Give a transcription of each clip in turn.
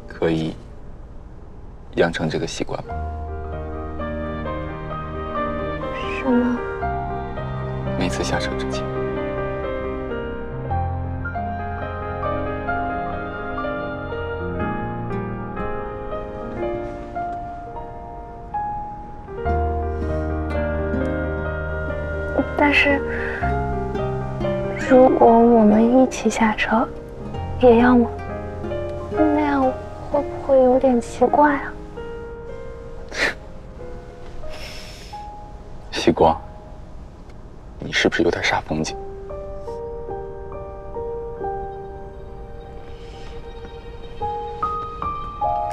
可以养成这个习惯吗？什么？每次下车之前，但是，如果我们一起下车，也要吗？那样会不会有点奇怪啊？希光，你是不是有点煞风景？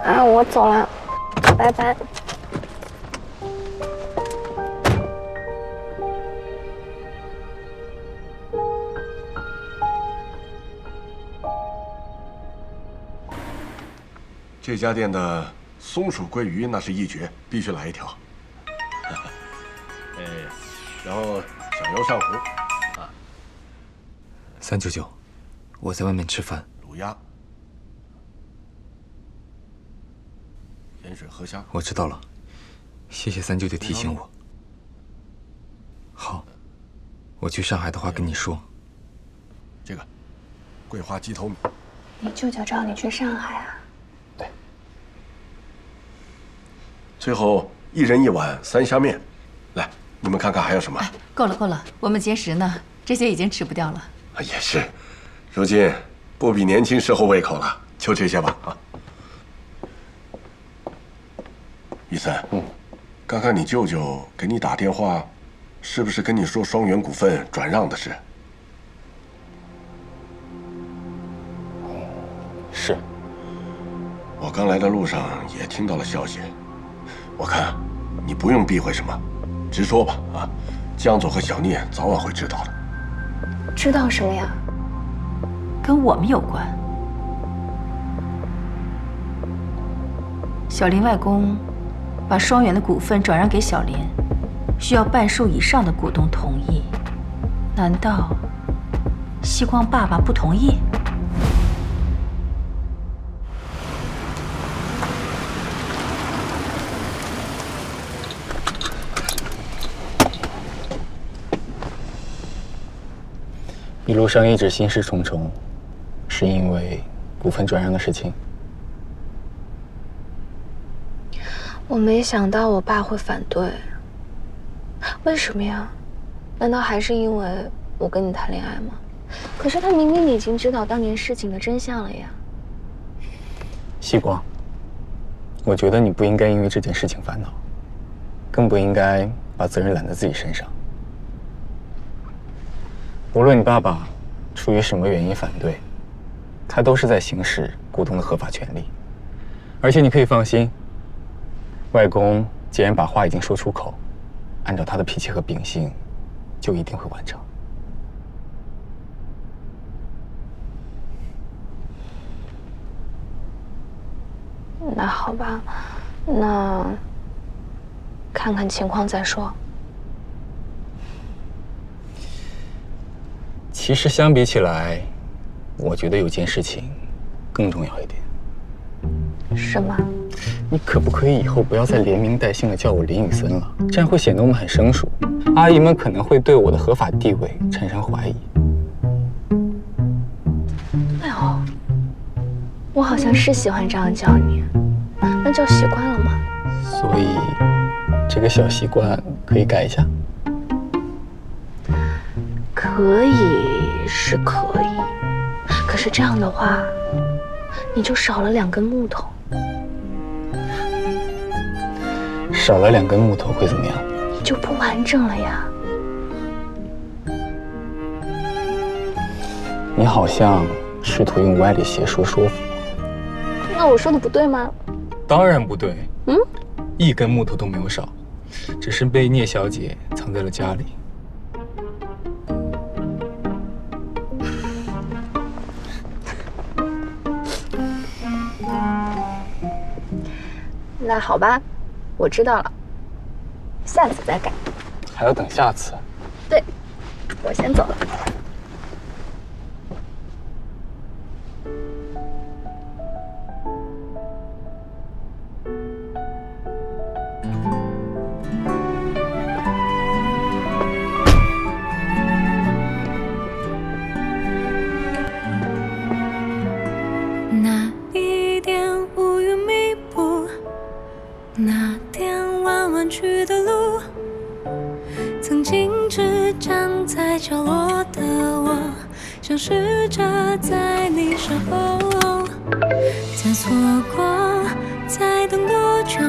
啊，我走了，拜拜。这家店的松鼠桂鱼那是一绝，必须来一条。哎，然后响油上壶啊，399，我在外面吃饭。卤鸭，盐水河虾。我知道了，谢谢399提醒我。好，我去上海的话跟你说。这个桂花鸡头米。你舅舅找你去上海啊？最后一人一碗三虾面，来，你们看看还有什么？够了够了，我们节食呢，这些已经吃不掉了。也是，如今不比年轻时候胃口了，就这些吧啊。于森，刚刚你舅舅给你打电话，是不是跟你说双元股份转让的事？是。我刚来的路上也听到了消息。我看，你不用避讳什么，直说吧啊！江总和小聂早晚会知道的。知道什么呀？跟我们有关。小林外公把双元的股份转让给小莲，需要半数以上的股东同意。难道希光爸爸不同意？一路上一直心事重重，是因为股份转让的事情。我没想到我爸会反对，为什么呀？难道还是因为我跟你谈恋爱吗？可是他明明已经知道当年事情的真相了呀。希光，我觉得你不应该因为这件事情烦恼，更不应该把责任揽在自己身上。无论你爸爸出于什么原因反对，他都是在行使股东的合法权利。而且你可以放心，外公既然把话已经说出口，按照他的脾气和秉性，就一定会完成。那好吧，那看看情况再说。其实相比起来，我觉得有件事情更重要一点。什么？你可不可以以后不要再连名带姓的叫我林宇森了？这样会显得我们很生疏，阿姨们可能会对我的合法地位产生怀疑。哎呦，我好像是喜欢这样叫你，那叫习惯了吗？所以，这个小习惯可以改一下。可以是可以，可是这样的话，你就少了2根木头。少了2根木头会怎么样？你就不完整了呀。你好像试图用歪理邪说说服我。那我说的不对吗？当然不对。1根木头都没有少，只是被聂小姐藏在了家里。那好吧，我知道了，下次再改。还要等下次。对，我先走了。那一点乌云密布，那点弯弯曲的路，曾经只站在角落的我，想试着在你身后，再错过，再等多久，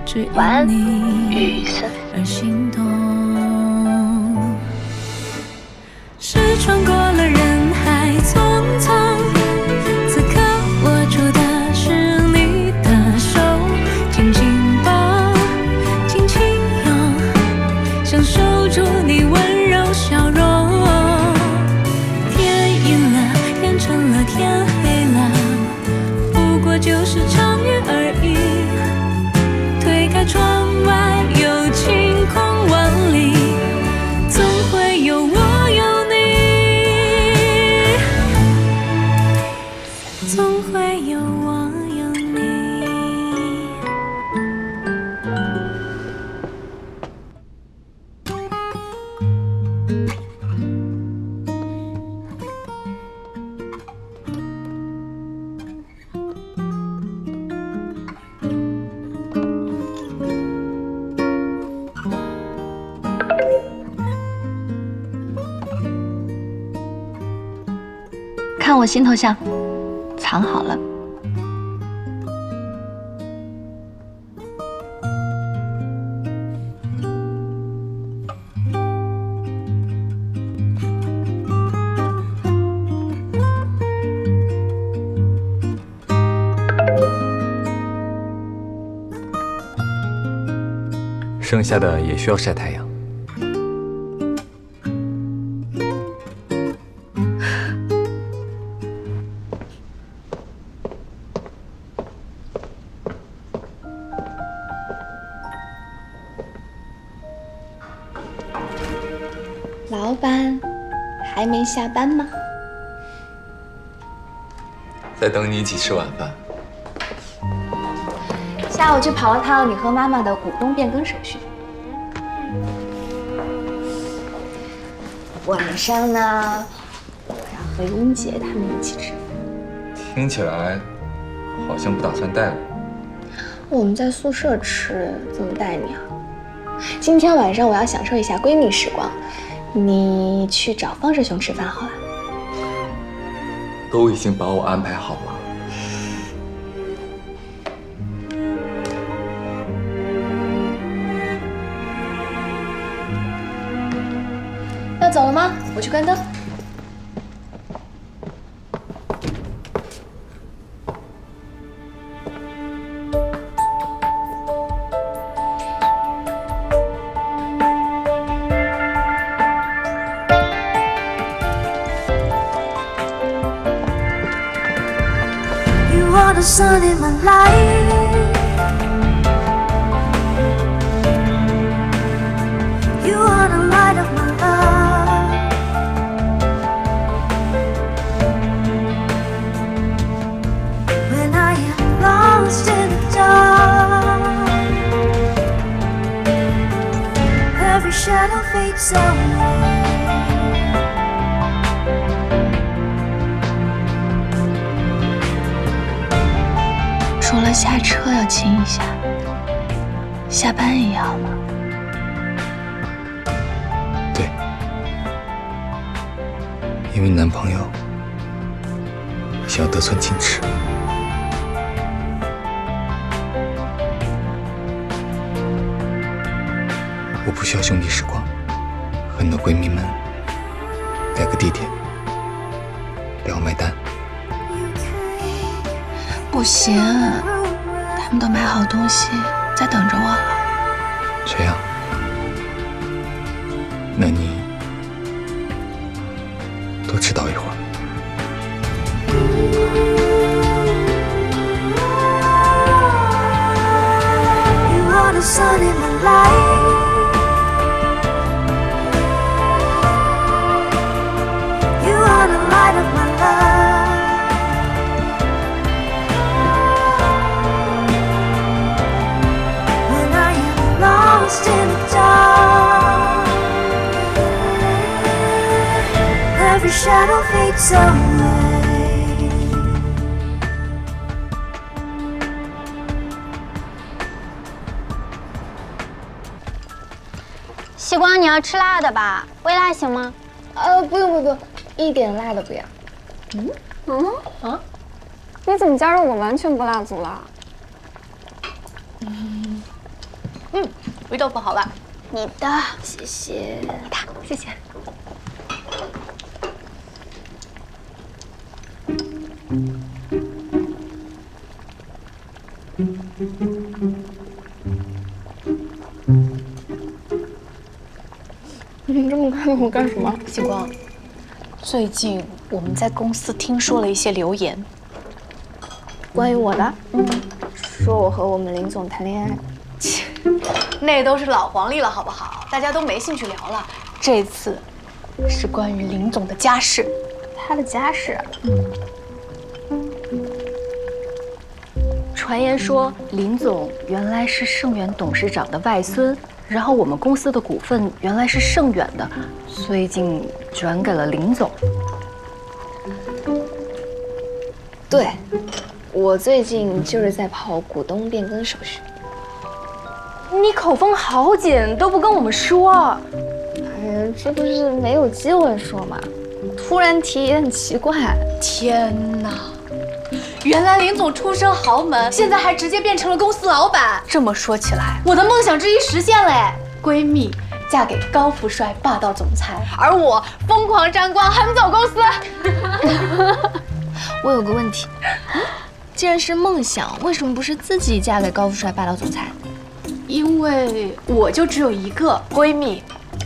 只因你而心动。是穿过了人海匆匆，此刻握住的是你的手，紧紧抱，轻轻拥，想守住你温柔笑容。天阴了，天沉了，天黑了，不过就是场雨而已。推开窗外，有晴空万里，总会有我有你，总会有我有你。看我心头像，藏好了。剩下的也需要晒太阳。老板，还没下班吗？在等你一起吃晚饭。下午去跑了趟你和妈妈的股东变更手续。晚上呢，我要和英姐他们一起吃。听起来好像不打算带我。我们在宿舍吃，怎么带你啊？今天晚上我要享受一下闺蜜时光，你去找方师兄吃饭好了。都已经把我安排好了。要走了吗？我去关灯。You are the sun in my life. You are the light of my love. When I am lost in the dark, every shadow fades away. 除了下车要亲一下，下班也要吗？对，因为男朋友想要得寸进尺。我不需要兄弟时光，和你的闺蜜们改个地点，不要买单。不行，他们都买好东西在等着我了。这样，那你多迟到一会儿。every shadow fades away. 西瓜，你要吃辣的吧？微辣行吗？不用，一点辣都不要。你怎么加入我完全不辣组了？鱼豆腐好辣。你的，谢谢。谢谢。你这么看我干什么？星光，最近我们在公司听说了一些流言，关于我的，说我和我们林总谈恋爱。那都是老黄历了，好不好？大家都没兴趣聊了。这次是关于林总的家事，他的家事。传言说林总原来是盛远董事长的外孙，然后我们公司的股份原来是盛远的，最近转给了林总。对，我最近就是在跑股东变更手续。你口风好紧，都不跟我们说。哎呀，这不是没有机会说嘛，突然提也很奇怪。天哪！原来林总出身豪门，现在还直接变成了公司老板。这么说起来，我的梦想之一实现了哎！闺蜜嫁给高富帅霸道总裁，而我疯狂沾光横走公司。我有个问题，既然是梦想，为什么不是自己嫁给高富帅霸道总裁？因为我就只有一个闺蜜，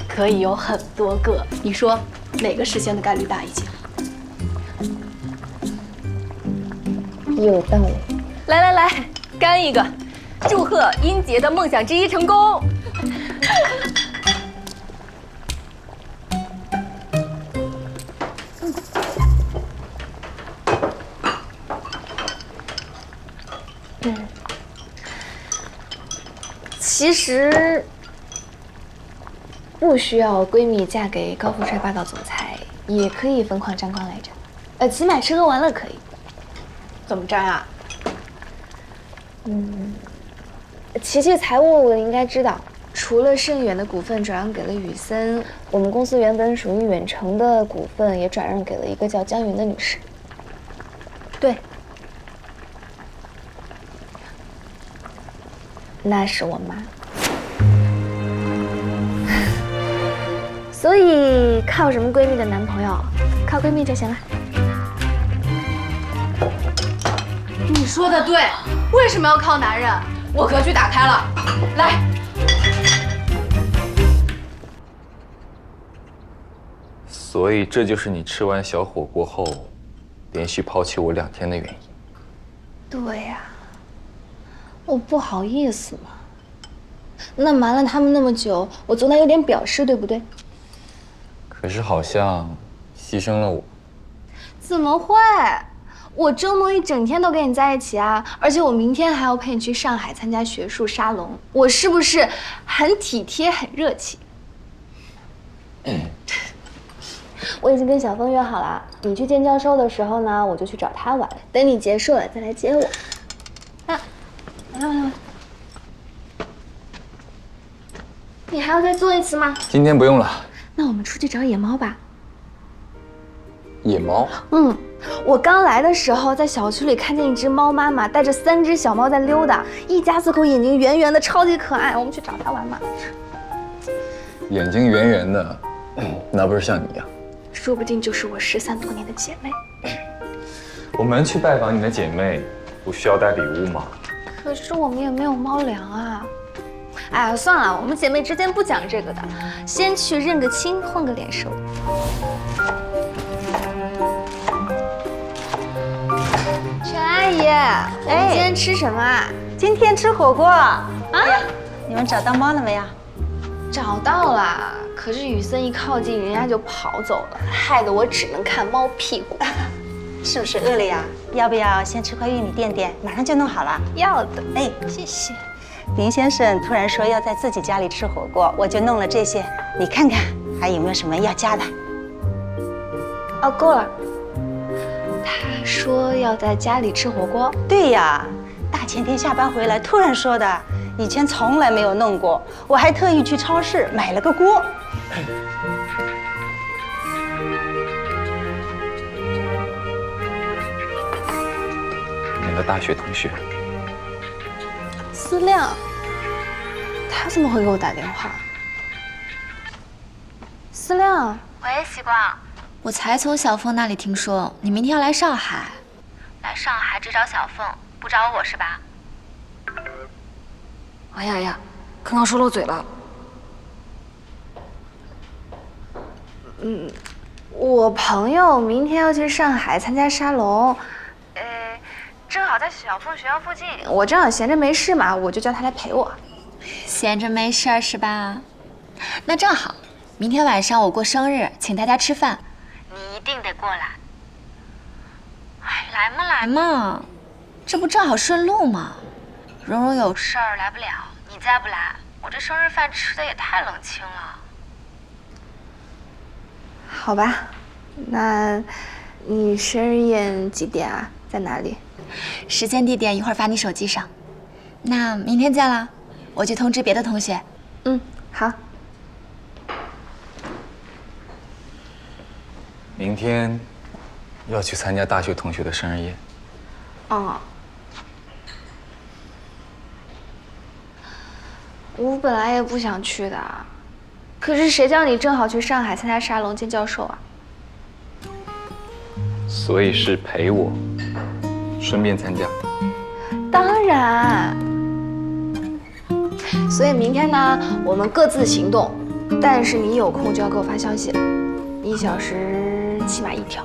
可以有很多个，你说哪个实现的概率大一些？有道理。来，干一个！祝贺英杰的梦想之一成功！其实不需要闺蜜嫁给高富帅霸道总裁，也可以疯狂沾光来着。起码吃喝玩乐可以。怎么沾啊？琪琪财务我应该知道，除了盛远的股份转让给了雨森，我们公司原本属于远程的股份也转让给了一个叫江云的女士。对，那是我妈。所以靠什么闺蜜的男朋友，靠闺蜜就行了。你说的对，为什么要靠男人？我格局打开了，来。所以这就是你吃完小火锅后，连续抛弃我2天的原因。对呀，我不好意思嘛。那瞒了他们那么久，我总得有点表示，对不对？可是好像牺牲了我。怎么会？我周末一整天都跟你在一起啊，而且我明天还要陪你去上海参加学术沙龙，我是不是很体贴、很热情？我已经跟小峰约好了，你去见教授的时候呢，我就去找他玩，等你结束了再来接我。来，你还要再做一次吗？今天不用了。那我们出去找野猫吧。野猫？我刚来的时候，在小区里看见一只猫妈妈带着3只小猫在溜达，一家4口，眼睛圆圆的，超级可爱。我们去找它玩嘛。眼睛圆圆的，那不是像你呀？说不定就是我失散多年的姐妹。我们去拜访你的姐妹，不需要带礼物吗？可是我们也没有猫粮啊。哎呀，算了，我们姐妹之间不讲这个的，先去认个亲，换个脸熟。陈阿姨，我们今天吃什么啊？今天吃火锅啊！你们找到猫了没有？找到了，可是雨森一靠近，人家就跑走了，害得我只能看猫屁股。是不是饿了呀？要不要先吃块玉米垫垫？马上就弄好了。要的，哎，谢谢。林先生突然说要在自己家里吃火锅，我就弄了这些，你看看还有没有什么要加的？哦，够了。他说要在家里吃火锅。对呀，大前天下班回来突然说的，以前从来没有弄过，我还特意去超市买了个锅。你的大学同学思亮，他怎么会给我打电话？思亮，喂，习光，我才从小凤那里听说你明天要来上海，来上海只找小凤，不找我是吧？哎呀呀，刚刚说漏嘴了。我朋友明天要去上海参加沙龙，正好在小凤学校附近，我正好闲着没事嘛，我就叫他来陪我。闲着没事儿是吧？那正好，明天晚上我过生日，请大家吃饭，你一定得过来。哎，来嘛，这不正好顺路吗？蓉蓉有事儿来不了，你再不来，我这生日饭吃的也太冷清了。好吧，那你生日宴几点啊？在哪里？时间地点一会儿发你手机上。那明天见了，我去通知别的同学。好。明天要去参加大学同学的生日宴。哦。我本来也不想去的，可是谁叫你正好去上海参加沙龙见教授啊？所以是陪我，顺便参加。当然。所以明天呢，我们各自行动，但是你有空就要给我发消息，1小时起码1条。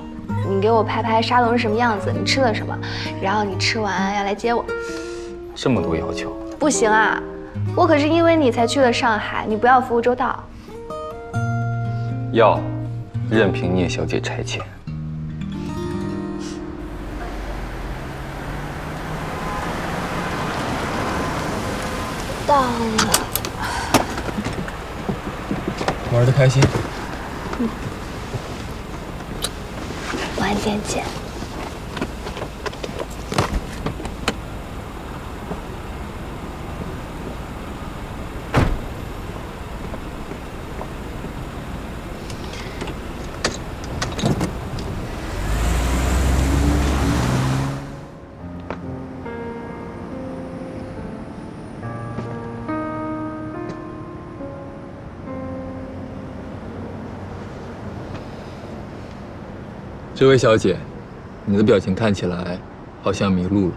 你给我拍拍沙龙是什么样子，你吃了什么，然后你吃完要来接我。这么多要求？不行啊，我可是因为你才去了上海，你不要服务周到。要，任凭聂小姐差遣。到了。玩得开心。晚点见。这位小姐，你的表情看起来好像迷路了。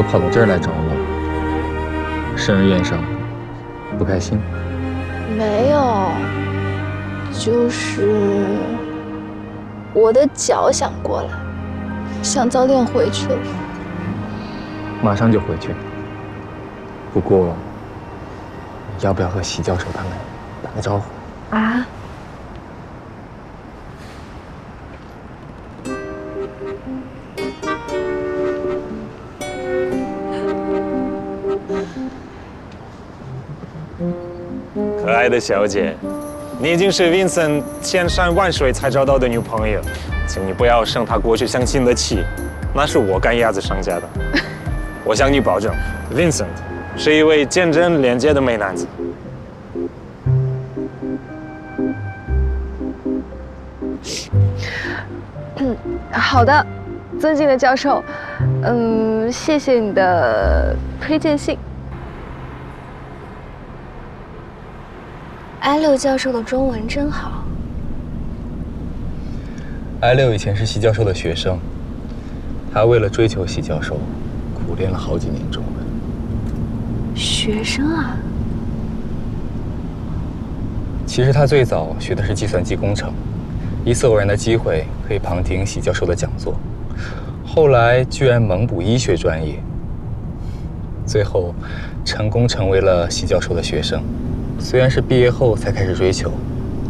都跑到这儿来找我，生日宴上不开心？没有，就是我的脚想过来，想早点回去了。马上就回去。不过，要不要和席教授他们打个招呼？啊？可爱的小姐，你已经是 Vincent 千山万水才找到的女朋友，请你不要生他过去相亲的气，那是我赶鸭子上架的。我向你保证 ，Vincent 是一位见证廉洁的美男子。好的，尊敬的教授，谢谢你的推荐信。I6教授的中文真好。I6以前是席教授的学生，他为了追求席教授，苦练了好几年中文。学生啊？其实他最早学的是计算机工程，一次偶然的机会可以旁听席教授的讲座，后来居然猛补医学专业，最后成功成为了席教授的学生。虽然是毕业后才开始追求，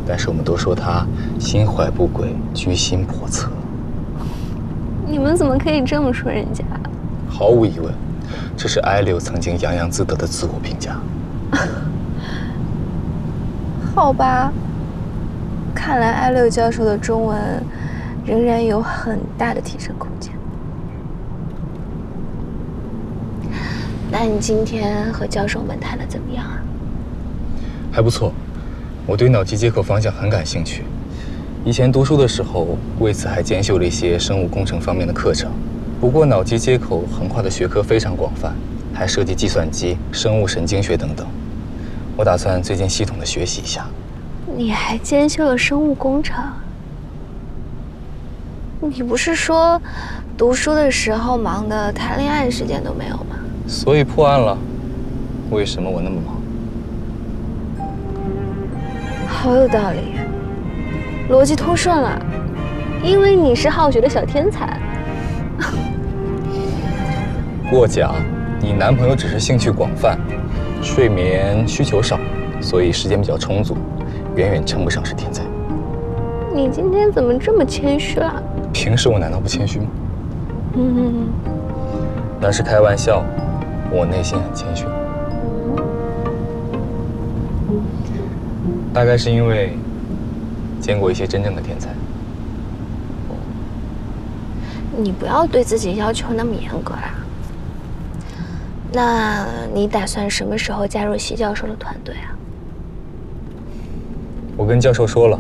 但是我们都说他心怀不轨，居心叵测。你们怎么可以这么说人家？毫无疑问，这是艾柳曾经洋洋自得的自我评价。好吧，看来艾六教授的中文仍然有很大的提升空间。那你今天和教授们谈得怎么样啊？还不错，我对脑机接口方向很感兴趣。以前读书的时候，为此还兼修了一些生物工程方面的课程。不过脑机接口横跨的学科非常广泛，还涉及计算机、生物神经学等等。我打算最近系统的学习一下。你还兼修了生物工程？你不是说读书的时候忙得谈恋爱的时间都没有吗？所以破案了。为什么我那么忙？好有道理，逻辑通顺了。因为你是好学的小天才。过奖，你男朋友只是兴趣广泛，睡眠需求少，所以时间比较充足，远远称不上是天才。你今天怎么这么谦虚啊？平时我难道不谦虚吗？嗯，那是开玩笑，我内心很谦虚。大概是因为见过一些真正的天才。你不要对自己要求那么严格啦。那你打算什么时候加入席教授的团队啊？我跟教授说了，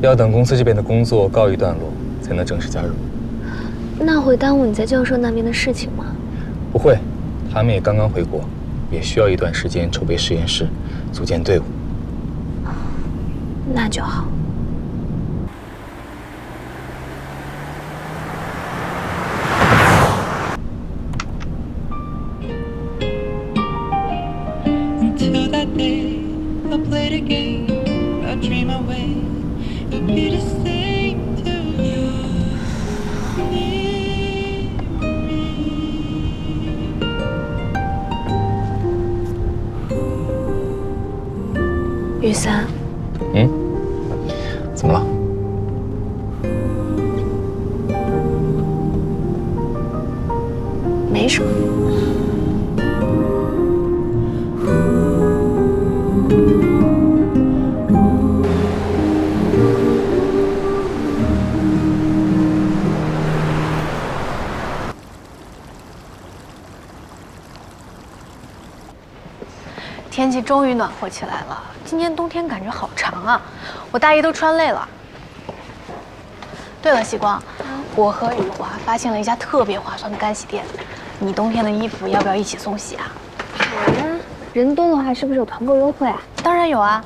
要等公司这边的工作告一段落，才能正式加入。那会耽误你在教授那边的事情吗？不会，他们也刚刚回国，也需要一段时间筹备实验室，组建队伍。那就好。Until that day, I played a game, I dream away, it'd be the same to you. 雨伞。怎么了？没什么。天气终于暖和起来了，今年冬天感觉好长啊，我大衣都穿累了。对了，夕光，我和雨华发现了一家特别划算的干洗店，你冬天的衣服要不要一起送洗啊？好呀，人多的话是不是有团购优惠啊？当然有啊，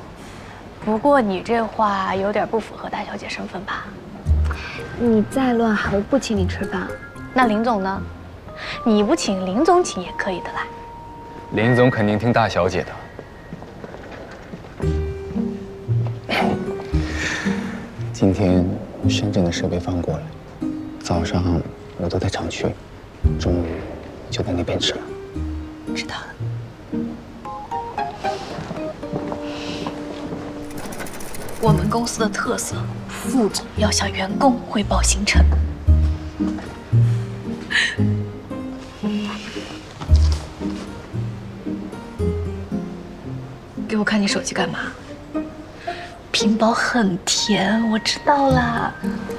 不过你这话有点不符合大小姐身份吧？你再乱喊，我不请你吃饭。那林总呢？你不请，林总请也可以的啦。林总肯定听大小姐的。今天深圳的设备放过来，早上我都在厂区，中午就在那边吃了。知道了。我们公司的特色，副总要向员工汇报行程。给我看你手机干嘛？屏保很甜，我知道啦。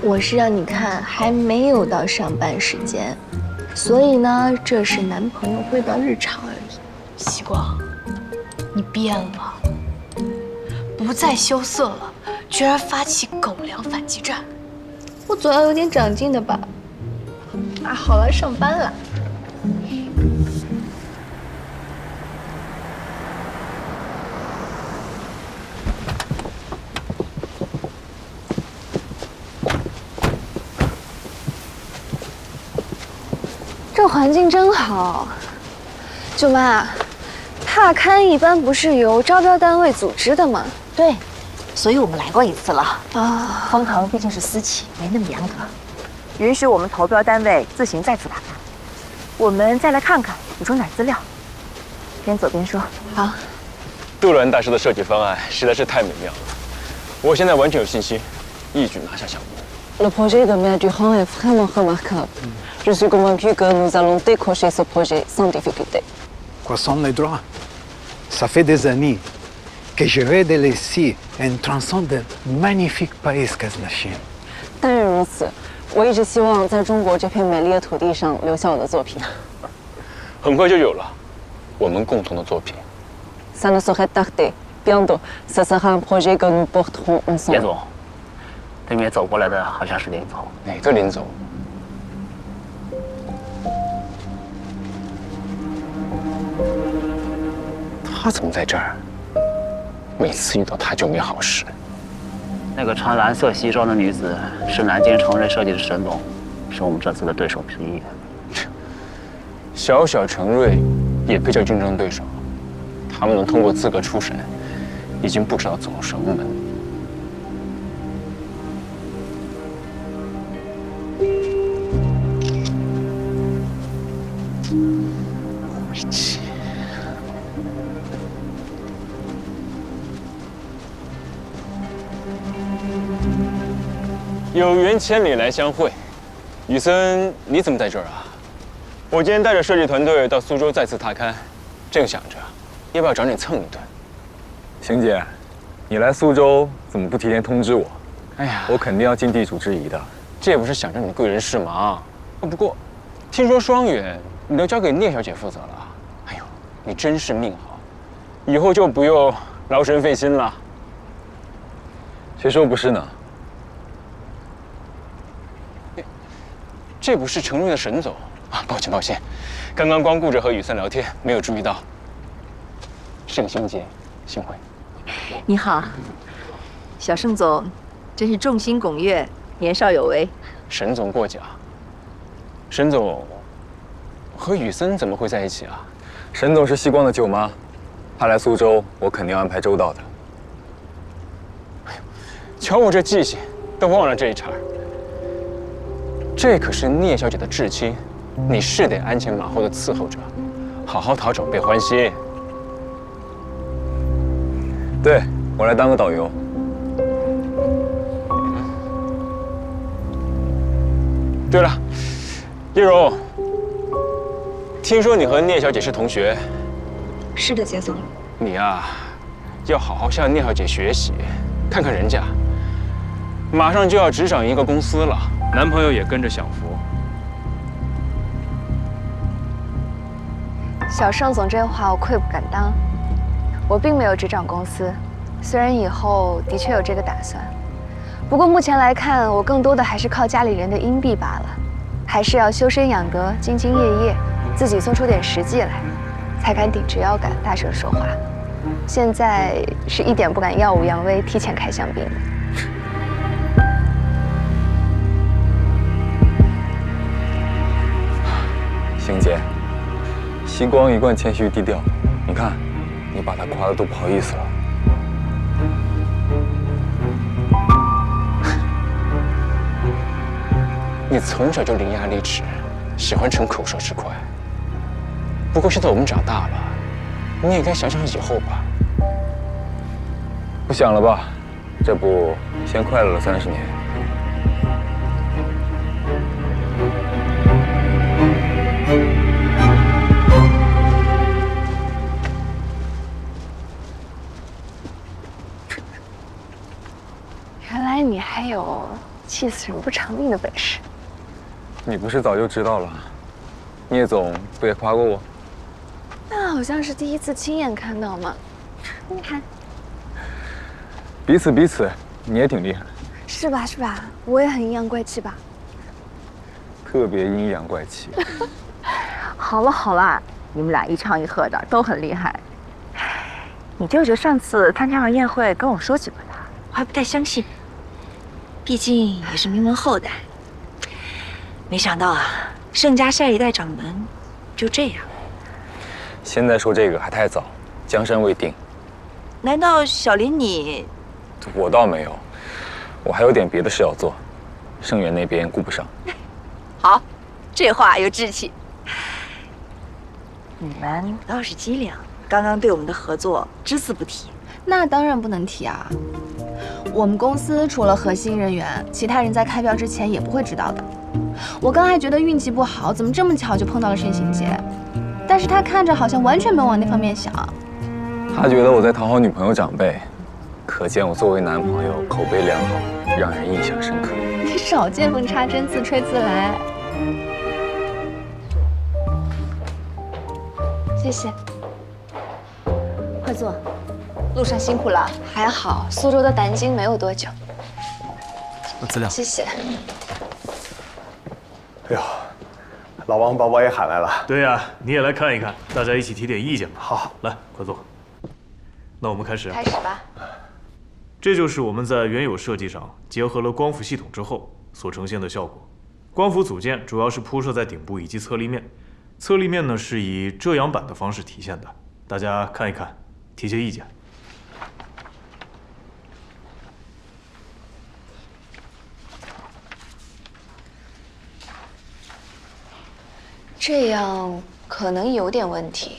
我是让你看还没有到上班时间，所以呢，这是男朋友汇报日常而已。夕光，你变了，不再羞涩了，居然发起狗粮反击战。我总要有点长进的吧。啊，好了，上班了。这环境真好。舅妈，踏勘一般不是由招标单位组织的吗？对，所以我们来过一次了。啊，封腾毕竟是私企，没那么严格，允许我们投标单位自行再次打分。我们再来看看，补充点资料。边走边说。好。杜伦大师的设计方案实在是太美妙了，我现在完全有信心，一举拿下项目。Le projet de Mère Durand est vraiment remarquable. Je suis convaincue que nous allons décrocher ce projet sans difficulté. Quoi sont les droits? Ça fait des années que je rêve de laisser un tronçon de magnifique pays qu'est la Chine. 但愿如此，我一直希望在中国这片美丽的土地上留下我的作品。很快就有了，我们共同的作品。Ça ne saurait tarder. Bientôt, ce sera un projet que nous porterons ensemble. 叶总，对面走过来的好像是林总。哪个林总？他怎么在这儿？每次遇到他就没好事。那个穿蓝色西装的女子是南京成瑞设计的沈总，是我们这次的对手之一。小小成瑞也配叫竞争对手？他们能通过资格初审，已经不知道走了什么门。晦气。有缘千里来相会，雨森，你怎么在这儿啊？我今天带着设计团队到苏州再次踏勘，正想着要不要找你蹭一顿。邢姐，你来苏州怎么不提前通知我？哎呀，我肯定要尽地主之谊的。这也不是想着你贵人事忙。不过，听说双远你都交给聂小姐负责了。哎呦，你真是命好，以后就不用劳神费心了。谁说不是呢？这不是成瑞的沈总啊！抱歉抱歉，刚刚光顾着和雨森聊天，没有注意到。盛兴姐，幸会。你好，小盛总，真是众星拱月，年少有为。沈总过奖。沈总和雨森怎么会在一起啊？沈总是西光的舅妈，她来苏州，我肯定安排周到的。哎呦，瞧我这记性，都忘了这一茬。这可是聂小姐的至亲，你是得鞍前马后的伺候着，好好讨长辈欢心。对，我来当个导游。对了，叶蓉，听说你和聂小姐是同学？是的，杰总。你呀，要好好向聂小姐学习，看看人家，马上就要执掌一个公司了。男朋友也跟着享福。小盛总这话我愧不敢当，我并没有执掌公司，虽然以后的确有这个打算，不过目前来看，我更多的还是靠家里人的硬币罢了，还是要修身养德，兢兢业业，自己做出点实际来，才敢挺直腰杆，大声说话。现在是一点不敢耀武扬威，提前开香槟的。邢姐，西光一贯谦虚低调，你看，你把他夸得都不好意思了。你从小就伶牙俐齿，喜欢逞口舌之快。不过现在我们长大了，你也该想想以后吧。不想了吧？这不先快乐了30年。原来你还有气死人不偿命的本事。你不是早就知道了？聂总不也夸过我？那好像是第一次亲眼看到嘛。你看，彼此，你也挺厉害。是吧？是吧？我也很阴阳怪气吧？特别阴阳怪气。好了好了，你们俩一唱一和的都很厉害。你舅舅上次参加完宴会跟我说起过他，我还不太相信。毕竟也是名门后代。没想到啊，盛家下一代掌门就这样。现在说这个还太早，江山未定。难道小林你我倒没有，我还有点别的事要做，盛源那边顾不上。好，这话有志气。你们倒是机灵，刚刚对我们的合作只字不提。那当然不能提啊！我们公司除了核心人员，其他人在开标之前也不会知道的。我刚还觉得运气不好，怎么这么巧就碰到了盛行杰，但是他看着好像完全没往那方面想。他觉得我在讨好女朋友长辈，可见我作为男朋友口碑良好，让人印象深刻。你少见缝插针，自吹自来。谢谢。快坐，路上辛苦了。还好，苏州的南京没有多久。资料。谢谢。哎呦，老王把我也喊来了。对呀，你也来看一看，大家一起提点意见吧。好，来，快坐。那我们开始。开始吧。这就是我们在原有设计上结合了光伏系统之后所呈现的效果。光伏组件主要是铺设在顶部以及侧立面，侧立面呢是以遮阳板的方式体现的。大家看一看，提些意见。这样可能有点问题。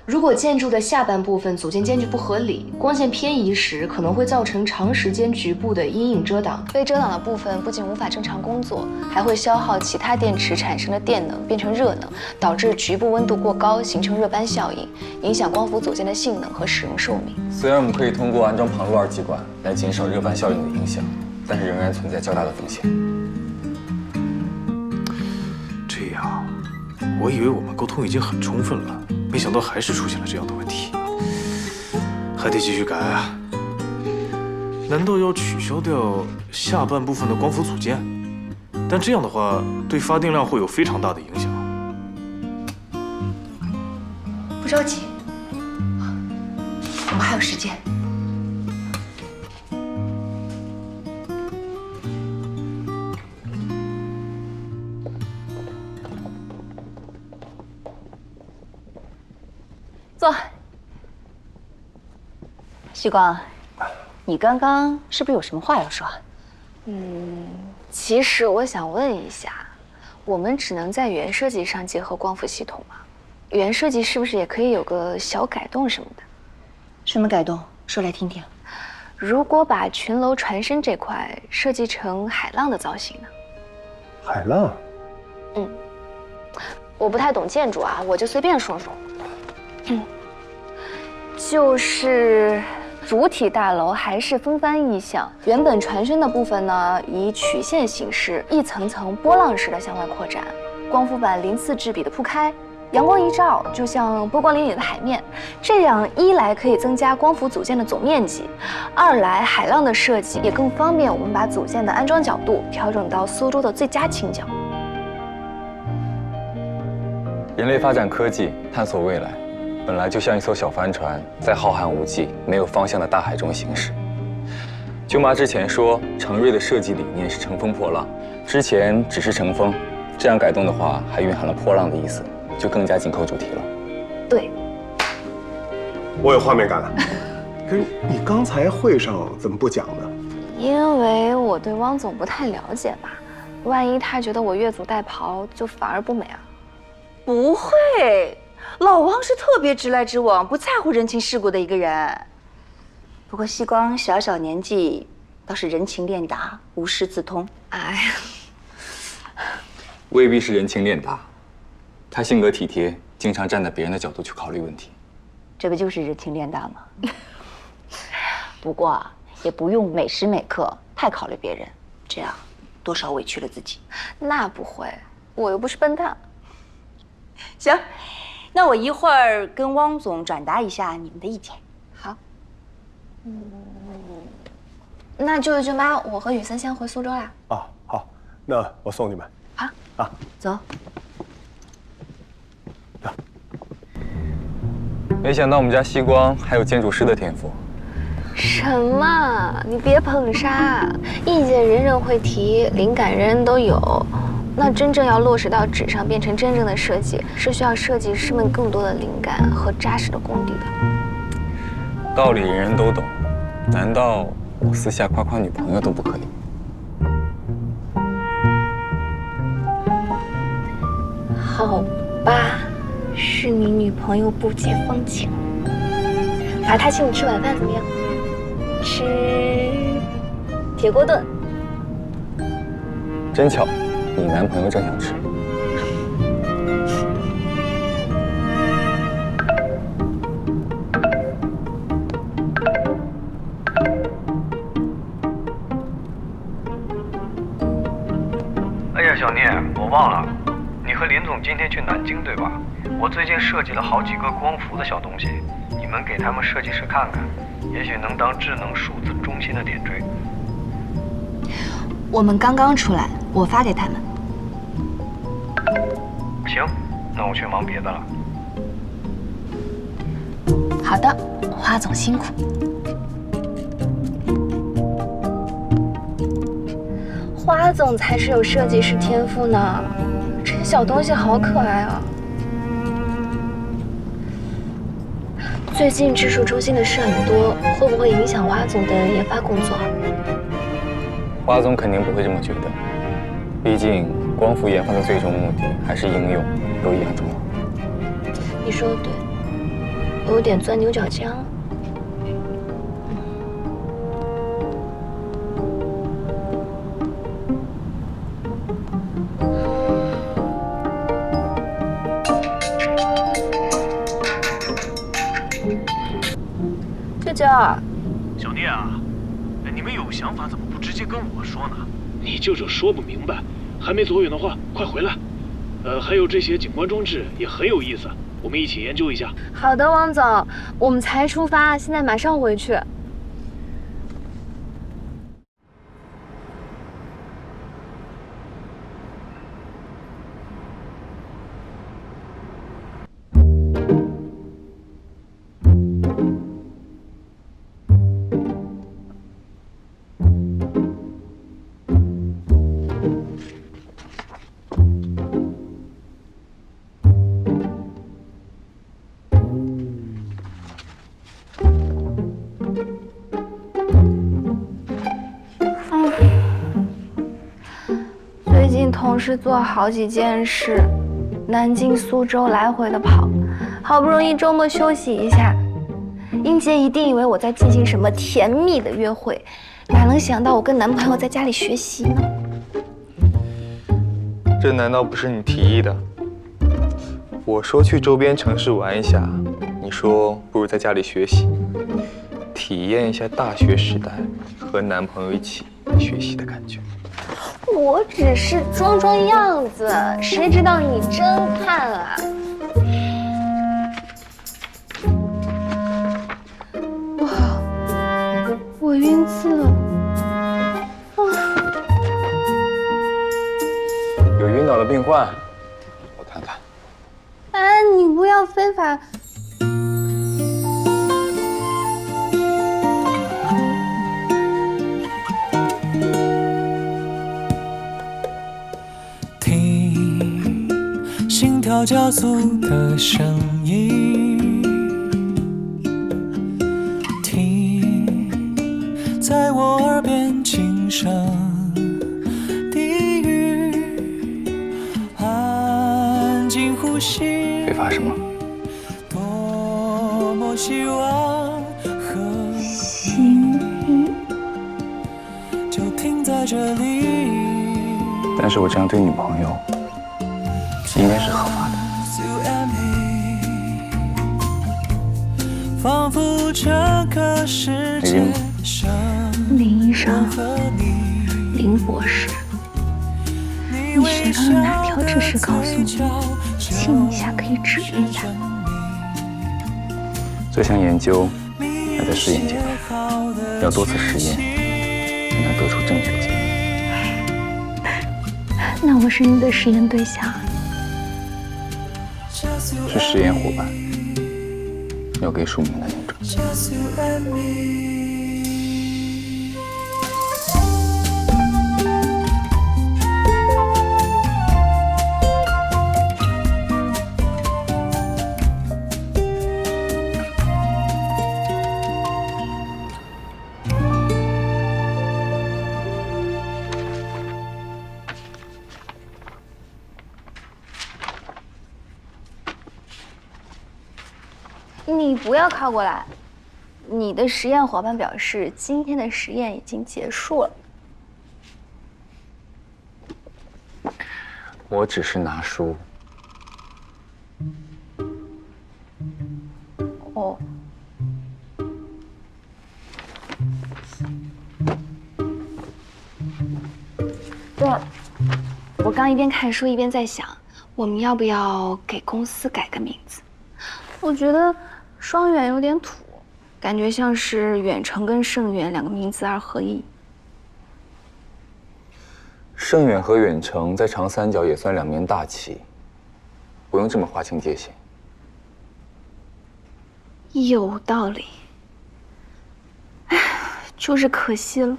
如果建筑的下半部分组件间距不合理，光线偏移时，可能会造成长时间局部的阴影遮挡。被遮挡的部分不仅无法正常工作，还会消耗其他电池产生的电能变成热能，导致局部温度过高，形成热斑效应，影响光伏组件的性能和使用寿命。虽然我们可以通过安装旁路二极管来减少热斑效应的影响，但是仍然存在较大的风险。这样，我以为我们沟通已经很充分了。没想到还是出现了这样的问题，还得继续改啊！难道要取消掉下半部分的光伏组件？但这样的话，对发电量会有非常大的影响。不着急，我们还有时间。坐。旭光，你刚刚是不是有什么话要说？其实我想问一下，我们只能在原设计上结合光伏系统吗？原设计是不是也可以有个小改动什么的？什么改动？说来听听。如果把群楼船身这块设计成海浪的造型呢？海浪？我不太懂建筑啊，我就随便说说。就是主体大楼还是风帆意象，原本船身的部分呢以曲线形式一层层波浪式的向外扩展，光伏板鳞次栉比的铺开，阳光一照就像波光粼粼的海面。这样一来可以增加光伏组件的总面积，二来海浪的设计也更方便我们把组件的安装角度调整到苏州的最佳倾角。人类发展科技，探索未来，本来就像一艘小帆船，在浩瀚无际、没有方向的大海中行驶。舅妈之前说，程瑞的设计理念是乘风破浪，之前只是乘风，这样改动的话，还蕴含了破浪的意思，就更加紧扣主题了。对，我有画面感了。可是你刚才会上怎么不讲呢？因为我对汪总不太了解吧，万一他觉得我越俎代庖，就反而不美啊。不会，老王是特别直来直往、不在乎人情世故的一个人。不过西光小小年纪，倒是人情练达，无师自通。哎呀，未必是人情练达，他性格体贴，经常站在别人的角度去考虑问题。这不就是人情练达吗？不过也不用每时每刻太考虑别人，这样多少委屈了自己。那不会，我又不是笨蛋。行，那我一会儿跟汪总转达一下你们的意见。好。那舅舅舅妈，我和雨森先回苏州啦。啊，好，那我送你们。好。啊，走。没想到我们家西光还有建筑师的天赋。什么？你别捧杀，意见人人会提，灵感人人都有。那真正要落实到纸上，变成真正的设计，是需要设计师们更多的灵感和扎实的功底的。道理人人都懂，难道我私下夸夸女朋友都不可以？好吧，是你女朋友不解风情，罚她请你吃晚饭怎么样？吃铁锅炖。真巧，你男朋友正想吃。哎呀，小聂，我忘了，你和林总今天去南京对吧？我最近设计了好几个光伏的小东西，你们给他们设计师看看，也许能当智能数字中心的点缀。我们刚刚出来，我发给他们。行，那我去忙别的了。好的，花总辛苦。花总才是有设计师天赋呢，这些小东西好可爱啊！最近技术中心的事很多，会不会影响花总的研发工作？花总肯定不会这么觉得，毕竟光伏研发的最终目的还是应用，都一样重要。你说的对，有点钻牛角尖了。舅舅，小聂啊，你们有想法怎么不直接跟我说呢？你舅舅说不明白，还没走远的话，快回来。还有这些景观装置也很有意思，我们一起研究一下。好的，王总，我们才出发，现在马上回去。最近同事做好几件事，南京、苏州来回的跑，好不容易周末休息一下。英杰一定以为我在进行什么甜蜜的约会，哪能想到我跟男朋友在家里学习呢？这难道不是你提议的？我说去周边城市玩一下，你说不如在家里学习，体验一下大学时代和男朋友一起学习的感觉。我只是装装样子，谁知道你真看啊！哇，我晕刺了！有晕倒的病患，我看看。哎，你不要非法。心跳加速的声音，听在我耳边轻声低语，安静呼吸。非法什么？多么希望和你就停在这里。但是我这样对女朋友应该是合法的。仿佛这个世界上林医生，林博士，你学到了哪条知识告诉我，亲一下可以治愈他？这项研究还在试验阶段，要多次实验才能得出正确的结论。那我是你的实验对象。是实验伙伴，要给署名的那种。你不要靠过来。你的实验伙伴表示，今天的实验已经结束了。我只是拿书。哦。对了，我刚一边看书一边在想，我们要不要给公司改个名字？我觉得双远有点土，感觉像是远程跟盛远两个名字二合一。盛远和远程在长三角也算两面大旗，不用这么划清界限。有道理。唉，就是可惜了。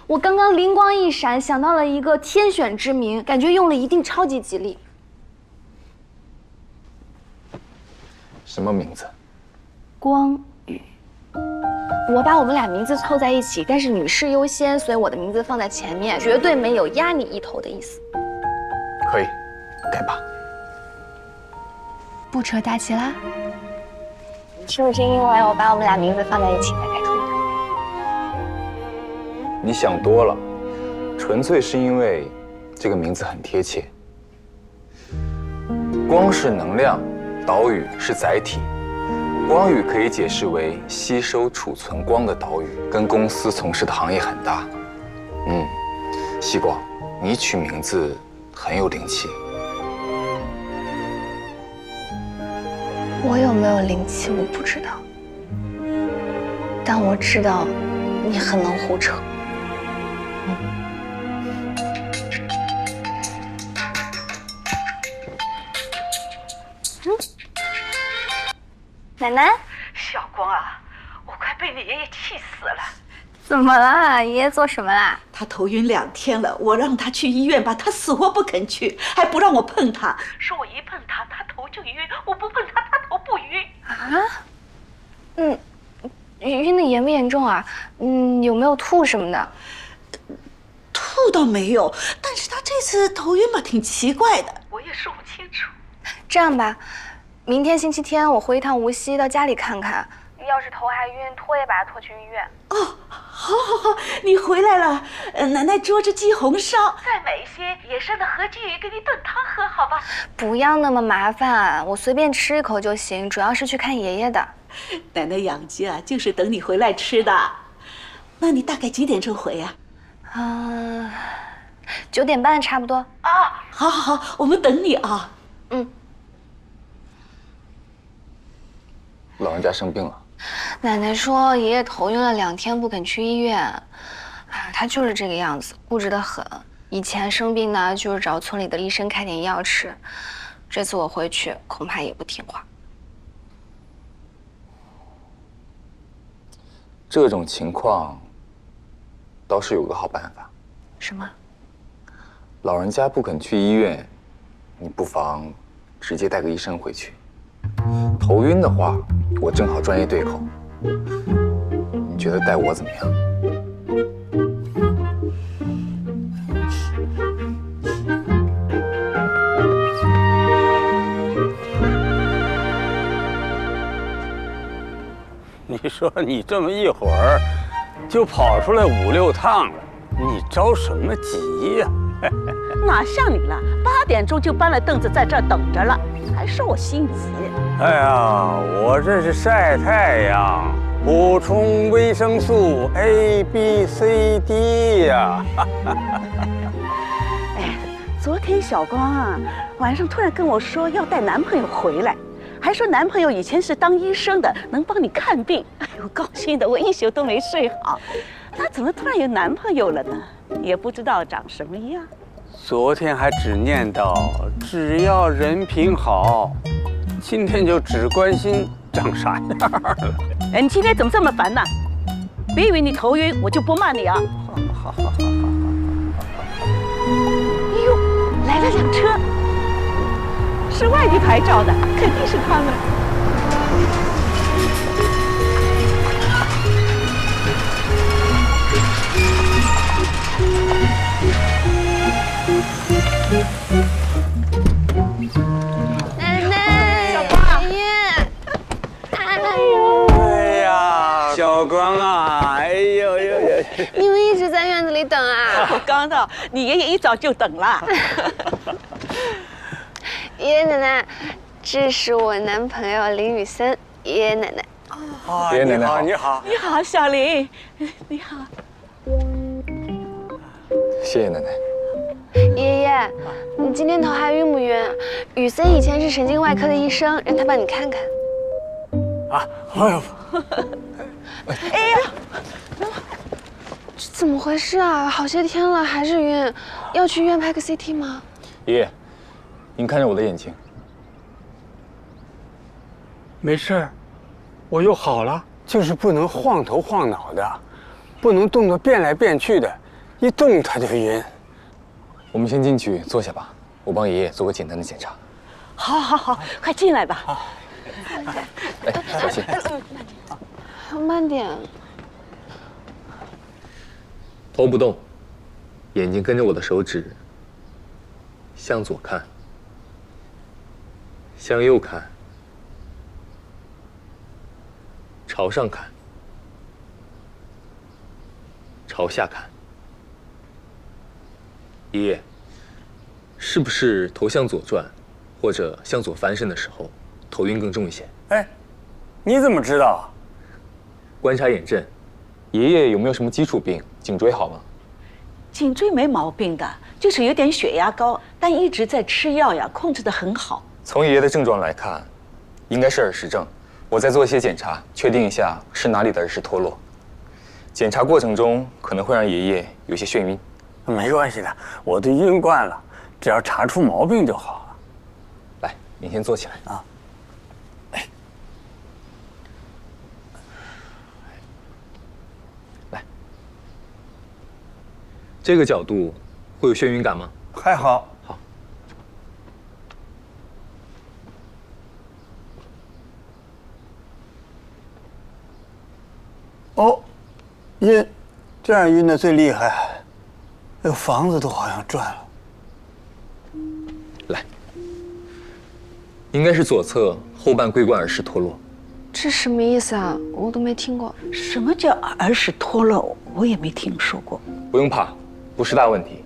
我刚刚灵光一闪，想到了一个天选之名，感觉用了一定超级吉利。什么名字？光宇。我把我们俩名字凑在一起，但是女士优先，所以我的名字放在前面，绝对没有压你一头的意思。可以，改吧。不扯大旗啦？是不是因为我把我们俩名字放在一起才改出的？你想多了，纯粹是因为这个名字很贴切。光是能量，岛屿是载体。光宇可以解释为吸收储存光的岛屿，跟公司从事的行业很大。西瓜，你取名字很有灵气。我有没有灵气我不知道，但我知道你很能胡扯。奶奶，小光啊，我快被你爷爷气死了！怎么了？爷爷做什么啦？他头晕2天了，我让他去医院吧，他死活不肯去，还不让我碰他，说我一碰他，他头就晕；我不碰他，他头不晕。啊？晕的严不严重啊？有没有吐什么的？吐倒没有，但是他这次头晕吧，挺奇怪的，我也说不清楚。这样吧。明天星期天我回一趟无锡，到家里看看。要是头还晕，拖也把他拖去医院。哦，好，你回来了，奶奶捉只鸡红烧，再买一些野生的河鲫鱼给你炖汤喝，好吧？不要那么麻烦，我随便吃一口就行，主要是去看爷爷的。奶奶养鸡啊，就是等你回来吃的。那你大概几点钟回呀？9点半差不多。啊，好，我们等你啊。老人家生病了，奶奶说爷爷头晕了2天，不肯去医院。他就是这个样子，固执得很。以前生病呢，就是找村里的医生开点药吃。这次我回去，恐怕也不听话。这种情况倒是有个好办法。什么？老人家不肯去医院，你不妨直接带个医生回去。头晕的话，我正好专业对口。你觉得带我怎么样？你说你这么一会儿就跑出来5、6趟了，你着什么急呀？哪像你了，8点钟就搬了凳子在这儿等着了，还说我心急。哎呀，我这是晒太阳，补充维生素 A、B、C、D 呀。哎，昨天小光啊，晚上突然跟我说要带男朋友回来，还说男朋友以前是当医生的，能帮你看病。哎呦，高兴的我一宿都没睡好。她怎么突然有男朋友了呢？也不知道长什么样。昨天还只念叨只要人品好，今天就只关心长啥样了。哎，你今天怎么这么烦呢？别以为你头晕我就不骂你啊！好。哎呦，来了辆车，是外地牌照的，肯定是他们。奶奶，小光，爷爷，奶奶，等啊？我刚到，你爷爷一早就等了。爷爷奶奶，这是我男朋友林宇森。爷爷奶奶。啊，爷爷奶奶好，你好，你好，小林，你好。谢谢奶奶。爷爷，你今天头还晕不晕？宇森以前是神经外科的医生，让他帮你看看。啊，哎呦，哎呀，这怎么回事啊？好些天了还是晕，要去医院拍个 CT 吗？爷爷，您看着我的眼睛。没事儿，我又好了，就是不能晃头晃脑的，不能动作变来变去的，一动他就晕。我们先进去坐下吧，我帮爷爷做个简单的检查。好，好，好，快进来吧。哎，小心。慢点。头不动，眼睛跟着我的手指，向左看，向右看，朝上看，朝下看。爷爷，是不是头向左转，或者向左翻身的时候，头晕更重一些？哎，你怎么知道啊？观察眼症，爷爷有没有什么基础病？颈椎好吗？颈椎没毛病的，就是有点血压高，但一直在吃药呀，控制得很好。从爷爷的症状来看，应该是耳石症。我再做一些检查，确定一下是哪里的耳石脱落。检查过程中可能会让爷爷有些眩晕。没关系的，我都晕惯了，只要查出毛病就好了。来，你先坐起来啊。来，这个角度会有眩晕感吗？还好。好。哦，晕，这样晕的最厉害。这个房子都好像转了。来，应该是左侧后半桂冠耳石脱落。这什么意思啊？我都没听过。什么叫耳石脱落？我也没听说过。不用怕，不是大问题。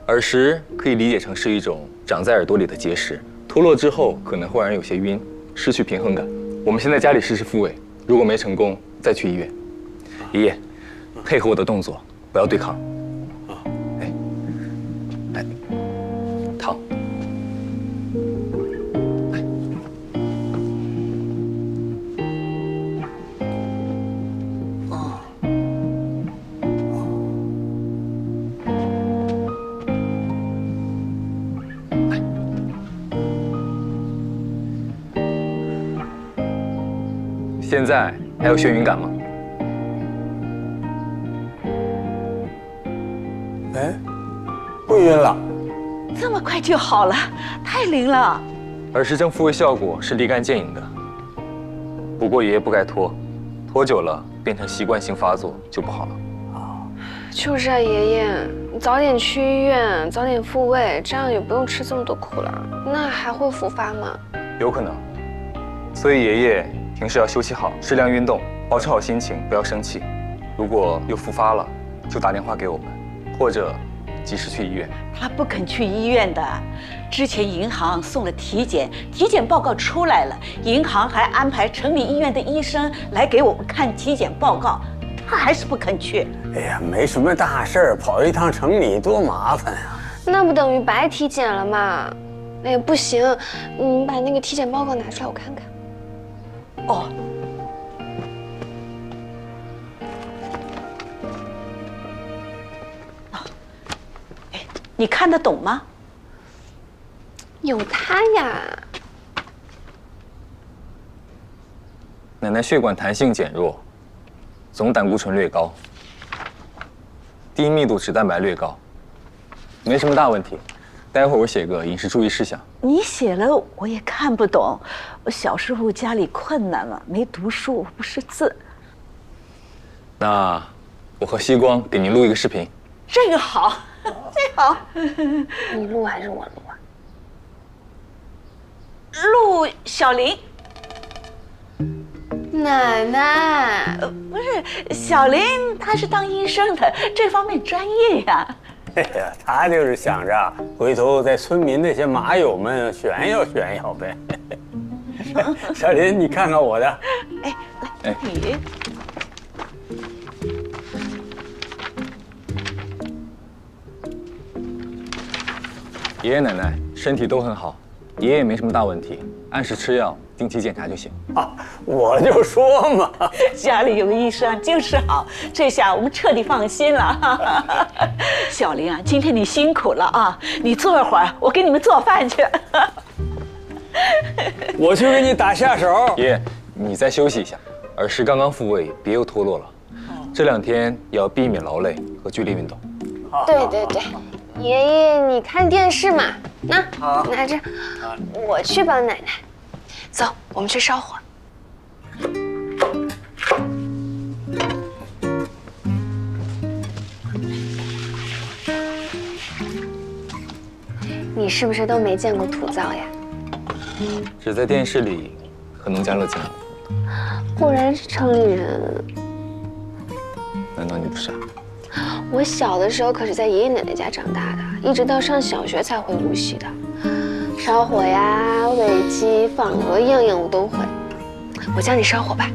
耳石可以理解成是一种长在耳朵里的结石，脱落之后可能会让人有些晕，失去平衡感。我们先在家里试试复位，如果没成功，再去医院。爷爷，配合我的动作，不要对抗。来，躺。现在还有眩晕感吗？哎，不晕了。这么快就好了，太灵了。耳石症复位效果是立竿见影的，不过爷爷不该拖，拖久了变成习惯性发作就不好了。就是啊，爷爷，你早点去医院，早点复位，这样也不用吃这么多苦了。那还会复发吗？有可能，所以爷爷平时要休息好，适量运动，保持好心情，不要生气。如果又复发了，就打电话给我们，或者及时去医院。他不肯去医院的，之前银行送了体检，体检报告出来了，银行还安排城里医院的医生来给我们看体检报告，他还是不肯去。哎呀，没什么大事儿，跑一趟城里多麻烦啊！那不等于白体检了吗？哎，不行，你把那个体检报告拿出来，我看看。哦。你看得懂吗？有他呀。奶奶血管弹性减弱，总胆固醇略高，低密度脂蛋白略高，没什么大问题。待会儿我写个饮食注意事项。你写了我也看不懂，我小时候家里困难嘛，没读书，不识字。那我和希光给您录一个视频。这个好。这好，你录还是我录啊？录小林。奶奶，不是小林，他是当医生的，这方面专业呀。哎呀，他就是想着回头在村民那些马友们炫耀炫耀呗。小林，你看看我的。哎，来，你。爷爷奶奶身体都很好，爷爷没什么大问题，按时吃药，定期检查就行。啊，我就说嘛，家里有个医生就是好，这下我们彻底放心了。小林啊，今天你辛苦了啊，你坐一会儿，我给你们做饭去。我去给你打下手。爷爷，你再休息一下，儿时刚刚复位，别又脱落了。这2天要避免劳累和剧烈运动。对对对，爷爷你看电视嘛，拿着，我去帮奶奶。走，我们去烧火。你是不是都没见过土灶呀？只在电视里和农家乐见过。果然是城里人。难道你不是啊？我小的时候可是在爷爷奶奶家长大的，一直到上小学才会路西的。烧火呀、喂鸡、放鹅，样样我都会。我教你烧火吧。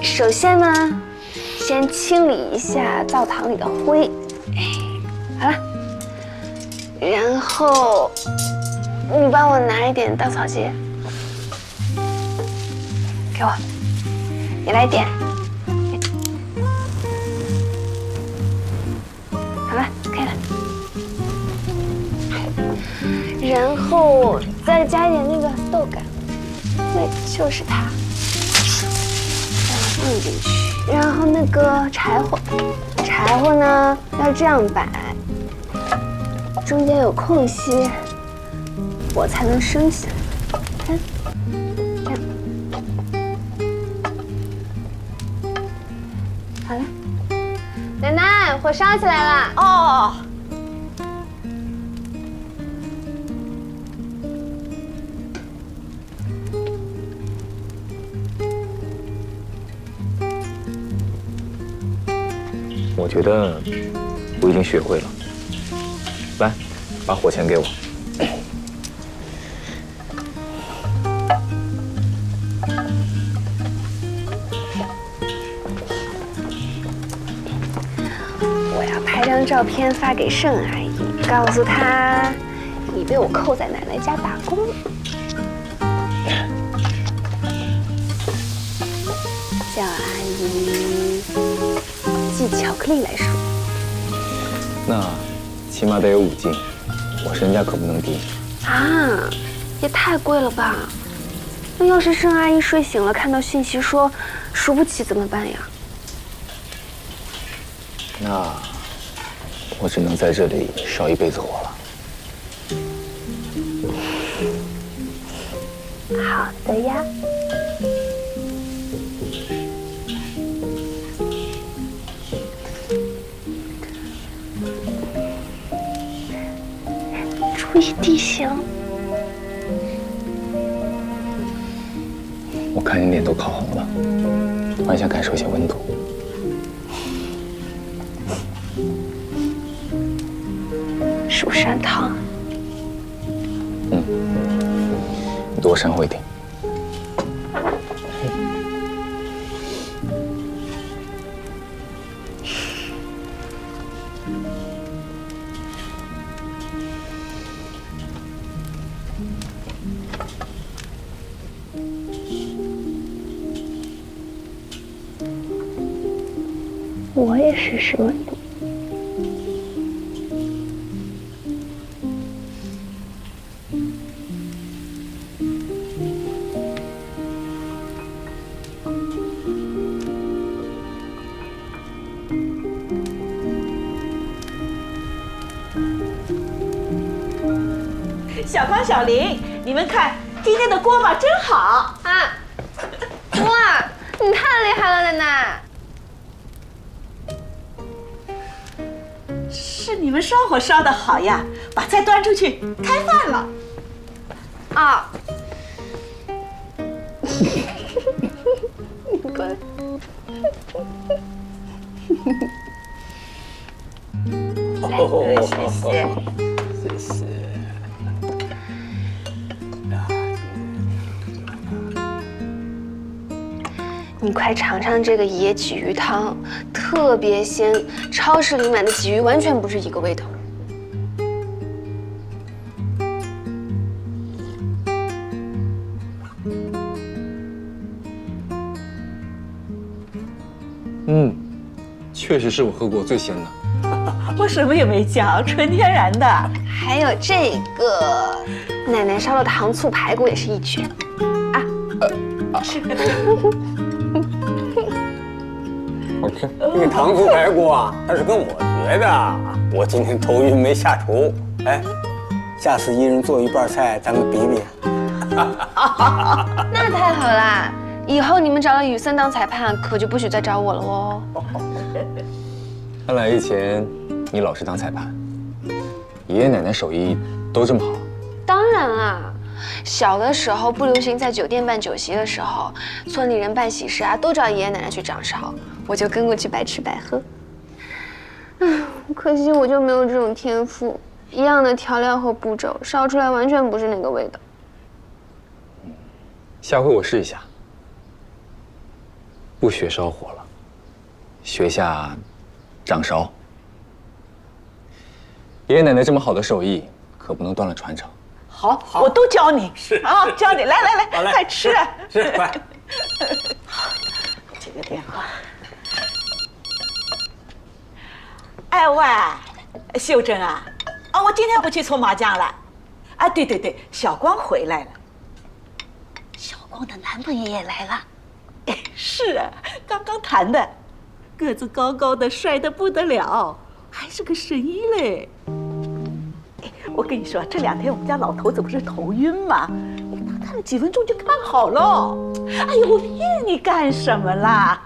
首先呢，先清理一下灶堂里的灰。好了。然后，你帮我拿一点稻草结，给我，你来点。好了，可以了。然后再加一点那个豆干，对，就是它，放进去。然后那个柴火呢要这样摆。中间有空隙，火才能升起来。看，这样，好了。奶奶，火烧起来了。哦。我觉得我已经学会了。来，把火钳给我。我要拍张照片发给盛阿姨，告诉她你被我扣在奶奶家打工。叫阿姨寄巧克力来说。那起码得有5斤，我身价可不能低。啊，也太贵了吧？那要是盛阿姨睡醒了，看到信息说输不起怎么办呀？那我只能在这里烧一辈子火了。好的呀。注意地形。我看你脸都烤红了，我还想感受一下温度。蜀山汤。你多煽乎一点。我也试试温度。小光、小林，你们看今天的锅巴真好啊！哇，你太厉害了，奶奶！是你们烧火烧得好呀，把菜端出去开饭了。啊！乖。谢谢。谢谢。你快尝尝这个野鲫鱼汤，特别鲜，超市里买的鲫鱼完全不是一个味道。确实是我喝过最鲜的。我什么也没加，纯天然的。还有这个，奶奶烧的糖醋排骨也是一绝。是。好吃。这个糖醋排骨啊，它是跟我学的。我今天头晕没下厨，哎，下次一人做一半菜，咱们比比。那太好啦！以后你们找了雨森当裁判，可就不许再找我了哦。看来以前你老是当裁判，爷爷奶奶手艺都这么好。当然啦，小的时候不流行在酒店办酒席的时候，村里人办喜事啊，都找爷爷奶奶去掌勺，我就跟过去白吃白喝。可惜我就没有这种天赋，一样的调料和步骤，烧出来完全不是那个味道。下回我试一下，不学烧火了，学下掌勺。爷爷奶奶这么好的手艺，可不能断了传承。好，我都教你。是啊，教你，来，快吃。是，快。接个电话。哎喂，秀珍啊，我今天不去搓麻将了。啊，对，小光回来了。小光的男朋友也来了。是啊，刚刚谈的，个子高高的，帅得不得了，还是个神医嘞。我跟你说，这2天我们家老头子不是头晕吗？他看了几分钟就看好了。哎呦，我骗你干什么啦？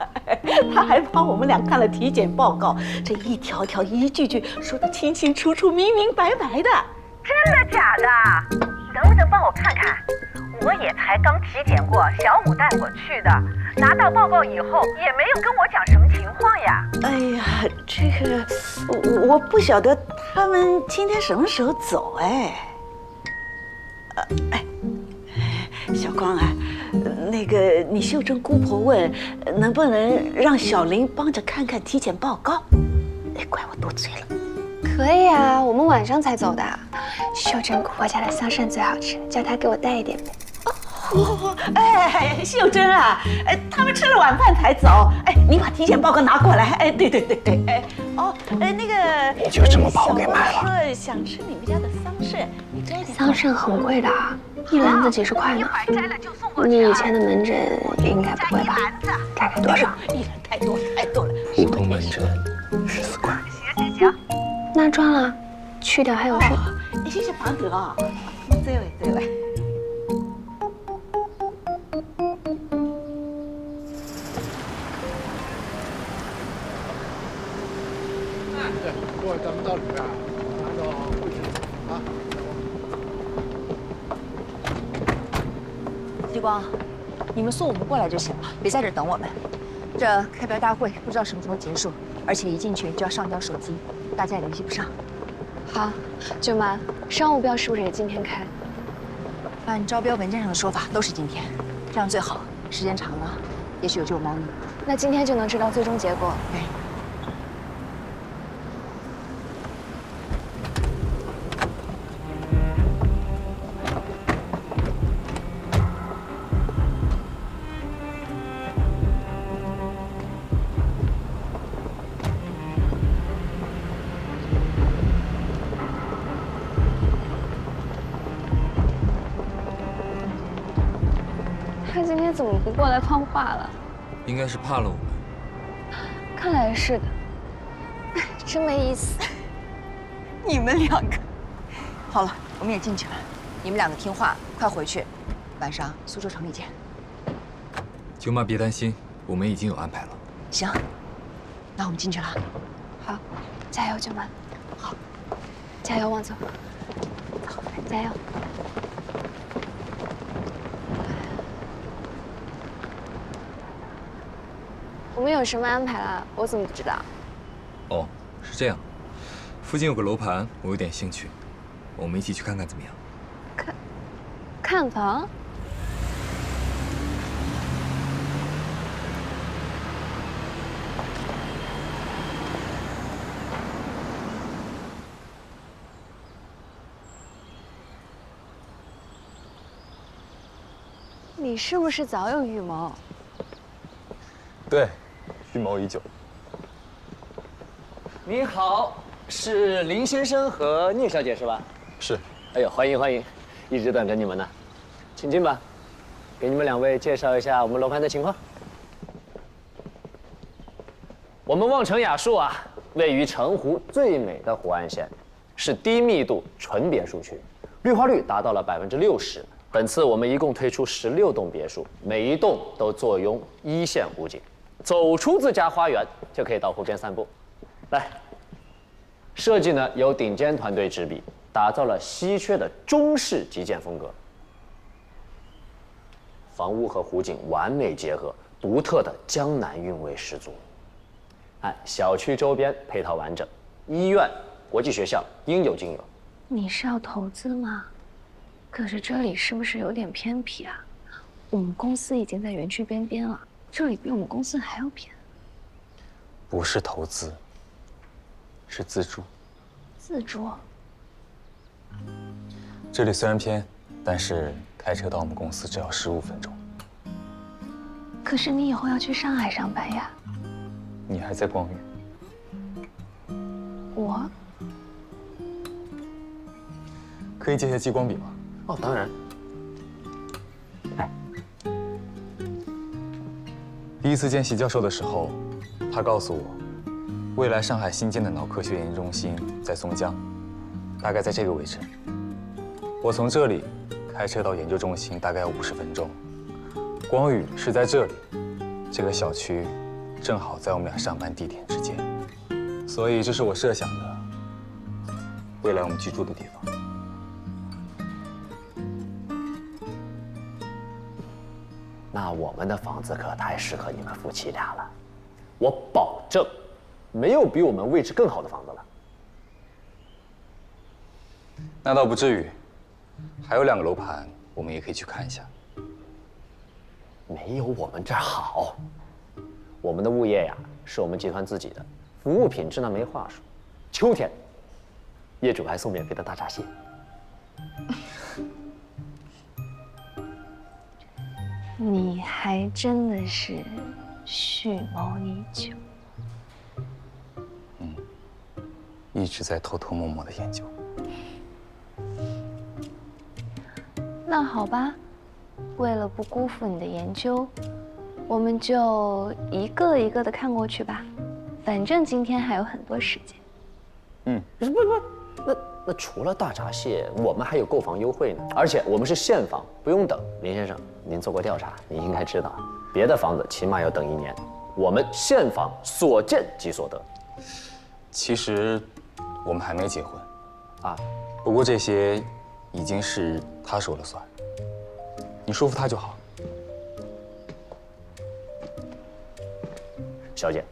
他还帮我们俩看了体检报告，这一条条一句句说得清清楚楚、明明白白的。真的假的？能不能帮我看看？我也才刚体检过，小五带我去的，拿到报告以后也没有跟我讲什么情况呀。哎呀，这个我不晓得他们今天什么时候走哎。小光啊，那个你秀珍姑婆问，能不能让小林帮着看看体检报告？哎，怪我多嘴了。可以啊，我们晚上才走的。秀珍姑婆家的桑葚最好吃，叫她给我带一点呗。哎，秀珍啊，他们吃了晚饭才走。哎，你把体检报告拿过来。哎，对，哎，那个，你就这么把我给卖了？说想吃你们家的桑葚，你摘点。桑葚很贵的，一篮子几十块呢。你以前的门诊应该不贵吧？大概多少？一篮太多了。普通门诊14块。行，那赚了，去掉还有剩。谢谢庞德啊，这位。咱们到里边拿到会诊啊。激光，你们送我们过来就行了，别在这儿等我们。这开标大会不知道什么时候结束，而且一进去就要上交手机，大家也联系不上。好，舅妈，商务标是不是也今天开？按招标文件上的说法，都是今天，这样最好。时间长了，也许有救猫腻。那今天就能知道最终结果。对。他今天怎么不过来放话了？应该是怕了我们。看来是的。真没意思。你们2个，好了，我们也进去了。你们2个听话，快回去。晚上苏州城里见。舅妈别担心，我们已经有安排了。行，那我们进去了。好，加油，舅妈。好，加油，王总。加油。我们有什么安排了？我怎么不知道？哦，是这样。附近有个楼盘，我有点兴趣，我们一起去看看怎么样？看房？你是不是早有预谋？对，预谋已久。你好，是林先生和聂小姐是吧？是。哎呦，欢迎欢迎，一直等着你们呢，请进吧。给你们2位介绍一下我们楼盘的情况。我们望城雅墅啊，位于城湖最美的湖岸线，是低密度纯别墅区，绿化率达到了60%。本次我们一共推出16栋别墅，每一栋都坐拥1线湖景，走出自家花园就可以到湖边散步。来，设计呢由顶尖团队执笔，打造了稀缺的中式极简风格，房屋和湖景完美结合，独特的江南韵味十足。小区周边配套完整，医院、国际学校应有尽有。你是要投资吗？可是这里是不是有点偏僻啊？我们公司已经在园区边边了，这里比我们公司还要偏。不是投资，是自住。自住？这里虽然偏，但是开车到我们公司只要15分钟。可是你以后要去上海上班呀。你还在光宇？我可以借些激光笔吗？哦，当然。第一次见习教授的时候，他告诉我，未来上海新建的脑科学研究中心在松江，大概在这个位置。我从这里开车到研究中心大概要50分钟。光宇是在这里，这个小区正好在我们俩上班地点之间，所以这是我设想的未来我们居住的地方。那我们的房子可太适合你们夫妻俩了，我保证，没有比我们位置更好的房子了。那倒不至于，还有2个楼盘，我们也可以去看一下。没有我们这儿好，我们的物业呀是我们集团自己的，服务品质那没话说。秋天，业主还送免费的大闸蟹。你还真的是蓄谋已久。一直在偷偷摸摸的研究。那好吧，为了不辜负你的研究，我们就一个一个的看过去吧。反正今天还有很多时间。那除了大闸蟹，我们还有购房优惠呢，而且我们是现房，不用等。林先生，您做过调查，你应该知道，别的房子起码要等1年，我们现房所见即所得。其实我们还没结婚啊，不过这些已经是他说了算，你说服他就好。小姐，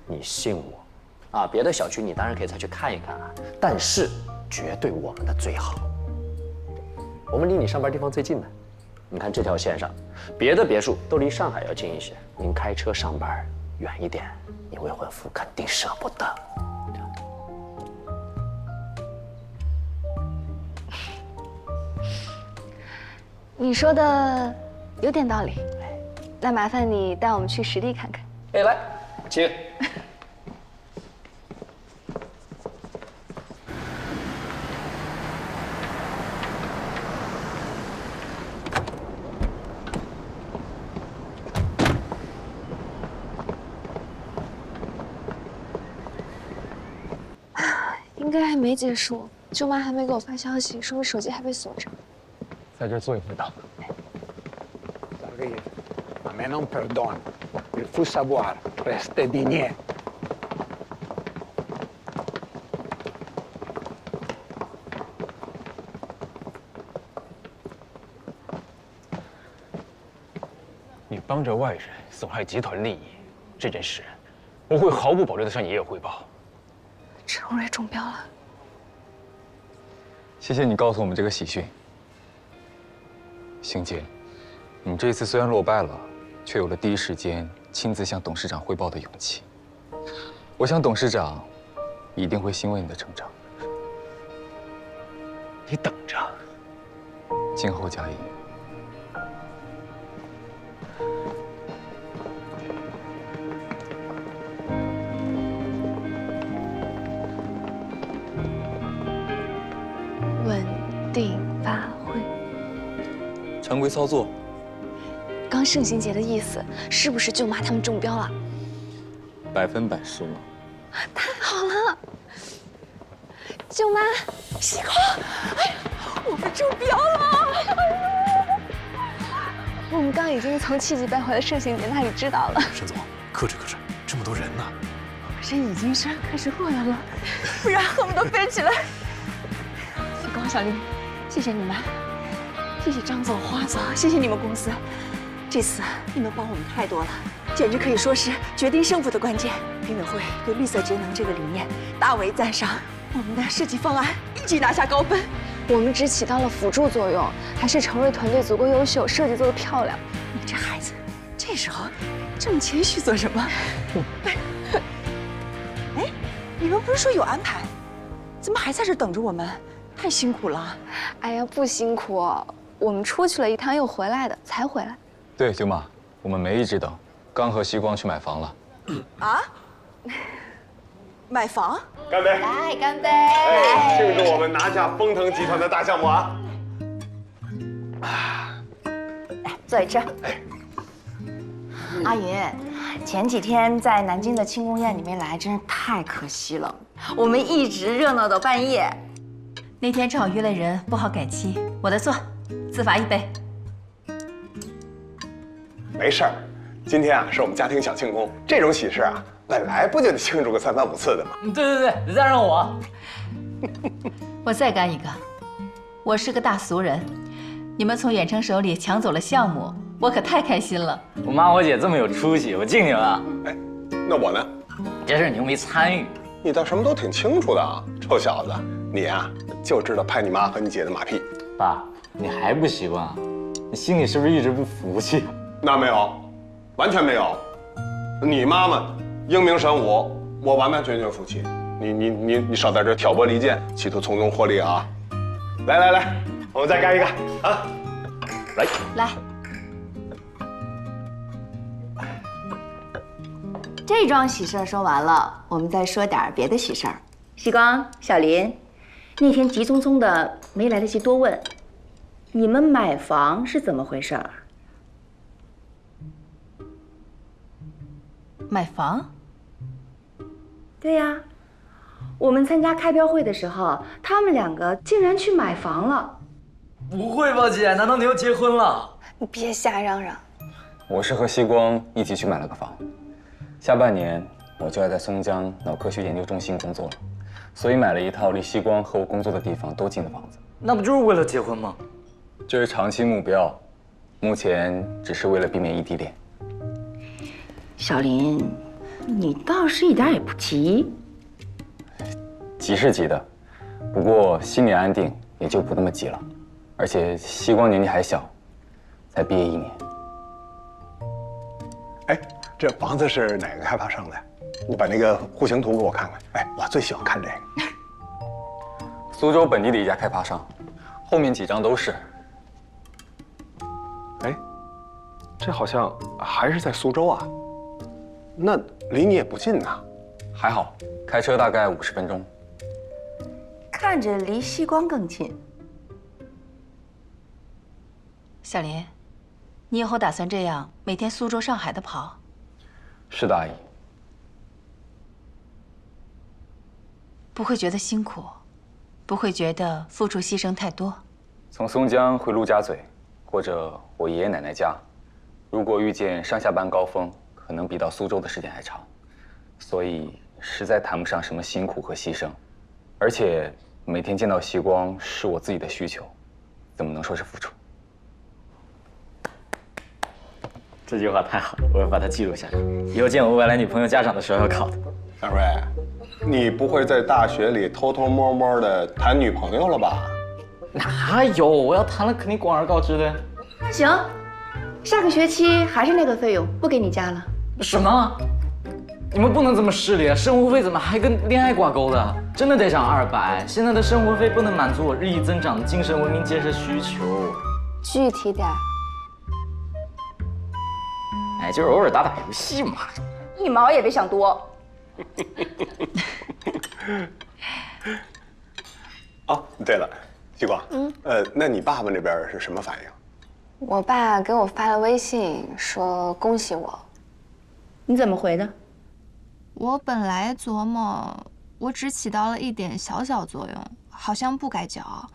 你信我啊！别的小区你当然可以再去看一看啊，但是绝对我们的最好。我们离你上班地方最近的，你看这条线上，别的别墅都离上海要近一些，您开车上班远一点，你未婚夫肯定舍不得。你说的有点道理，那麻烦你带我们去实地看看。哎，来，请。应该还没结束，舅妈还没给我发消息，说我手机还被锁着。在这儿坐一会到。Ma me non perdono. Il faut savoir rester digne. 你帮着外人损害集团利益，这件事，我会毫不保留地向爷爷汇报。程瑞中标了，谢谢你告诉我们这个喜讯。星姐，你这次虽然落败了，却有了第一时间亲自向董事长汇报的勇气。我想董事长一定会欣慰你的成长。你等着，今后加油。稳定发挥。常规操作。刚盛行节的意思是不是舅妈他们中标了100%是吗？太好了！舅妈，西瓜，哎呀，我们中标了！我们刚已经从气急败坏的盛行节那里知道了。沈总，克制克制，这么多人呢。人已经是开始过来了，不然恨不得飞起来。西光、小林，谢谢你们，谢谢张总、花总，谢谢你们公司。这次你们帮我们太多了，简直可以说是决定胜负的关键。评委会对绿色节能这个理念大为赞赏，我们的设计方案一举拿下高分。我们只起到了辅助作用，还是程瑞团队足够优秀，设计做得漂亮。你这孩子，这时候这么谦虚做什么？哎，你们不是说有安排，怎么还在这等着我们？太辛苦了。哎呀，不辛苦，我们出去了一趟又回来的，才回来。对，舅妈，我们没一直等，刚和西光去买房了。啊？买房？干杯！来，干杯！哎，庆祝我们拿下丰腾集团的大项目啊！来，坐一吃。哎，阿云，前几天在南京的庆功宴你没来，真是太可惜了。我们一直热闹到半夜。那天正好约了人，不好改期，我的错，自罚1杯。没事儿，今天啊是我们家庭小庆功，这种喜事啊，本来不就得庆祝个3番5次的吗？对，再让我，我再干一个。我是个大俗人，你们从远程手里抢走了项目，我可太开心了。我妈我姐这么有出息，我敬你们啊！哎，那我呢？这事你又没参与，你倒什么都挺清楚的啊，臭小子，你啊就知道拍你妈和你姐的马屁。爸，你还不习惯啊？你心里是不是一直不服气？那没有，完全没有。你妈妈英明神武，我完完全全服气。你少在这挑拨离间，企图从中获利啊！来，我们再干一个啊！来。这桩喜事儿说完了，我们再说点别的喜事儿。西光、小林，那天急匆匆的没来得及多问，你们买房是怎么回事儿？买房？对呀，我们参加开标会的时候，他们2个竟然去买房了。不会吧，姐？难道你要结婚了？你别瞎嚷嚷。我是和西光一起去买了个房，下半年我就要在松江脑科学研究中心工作了，所以买了一套离西光和我工作的地方都近的房子。那不就是为了结婚吗？这是长期目标，目前只是为了避免异地恋。小林，你倒是一点也不急。急是急的，不过心里安定，也就不那么急了。而且西光年纪还小，才毕业1年。哎，这房子是哪个开发商的？你把那个户型图给我看看。哎，我最喜欢看这个。苏州本地的一家开发商，后面几张都是。哎，这好像还是在苏州啊。那离你也不近呐。还好，开车大概50分钟。看着离西光更近。小林，你以后打算这样每天苏州、上海的跑？是的，阿姨。不会觉得辛苦，不会觉得付出牺牲太多？从松江回陆家嘴，或者我爷爷奶奶家，如果遇见上下班高峰，可能比到苏州的时间还长，所以实在谈不上什么辛苦和牺牲。而且每天见到西光是我自己的需求，怎么能说是付出？这句话太好了，我要把它记录下来，以后见我未来女朋友家长的时候要考的。大瑞，你不会在大学里偷偷摸摸的谈女朋友了吧？哪有？我要谈了肯定广而告之的。那行，下个学期还是那个费用，不给你加了。什么？你们不能这么势利啊！生活费怎么还跟恋爱挂钩的？真的得涨200。现在的生活费不能满足我日益增长的精神文明建设需求。具体点。哎，就是偶尔打游戏嘛。一毛也别想多。哦，对了，西瓜，那你爸爸那边是什么反应？我爸给我发了微信说恭喜我。你怎么回的？我本来琢磨，我只起到了一点小小作用，好像不该骄傲。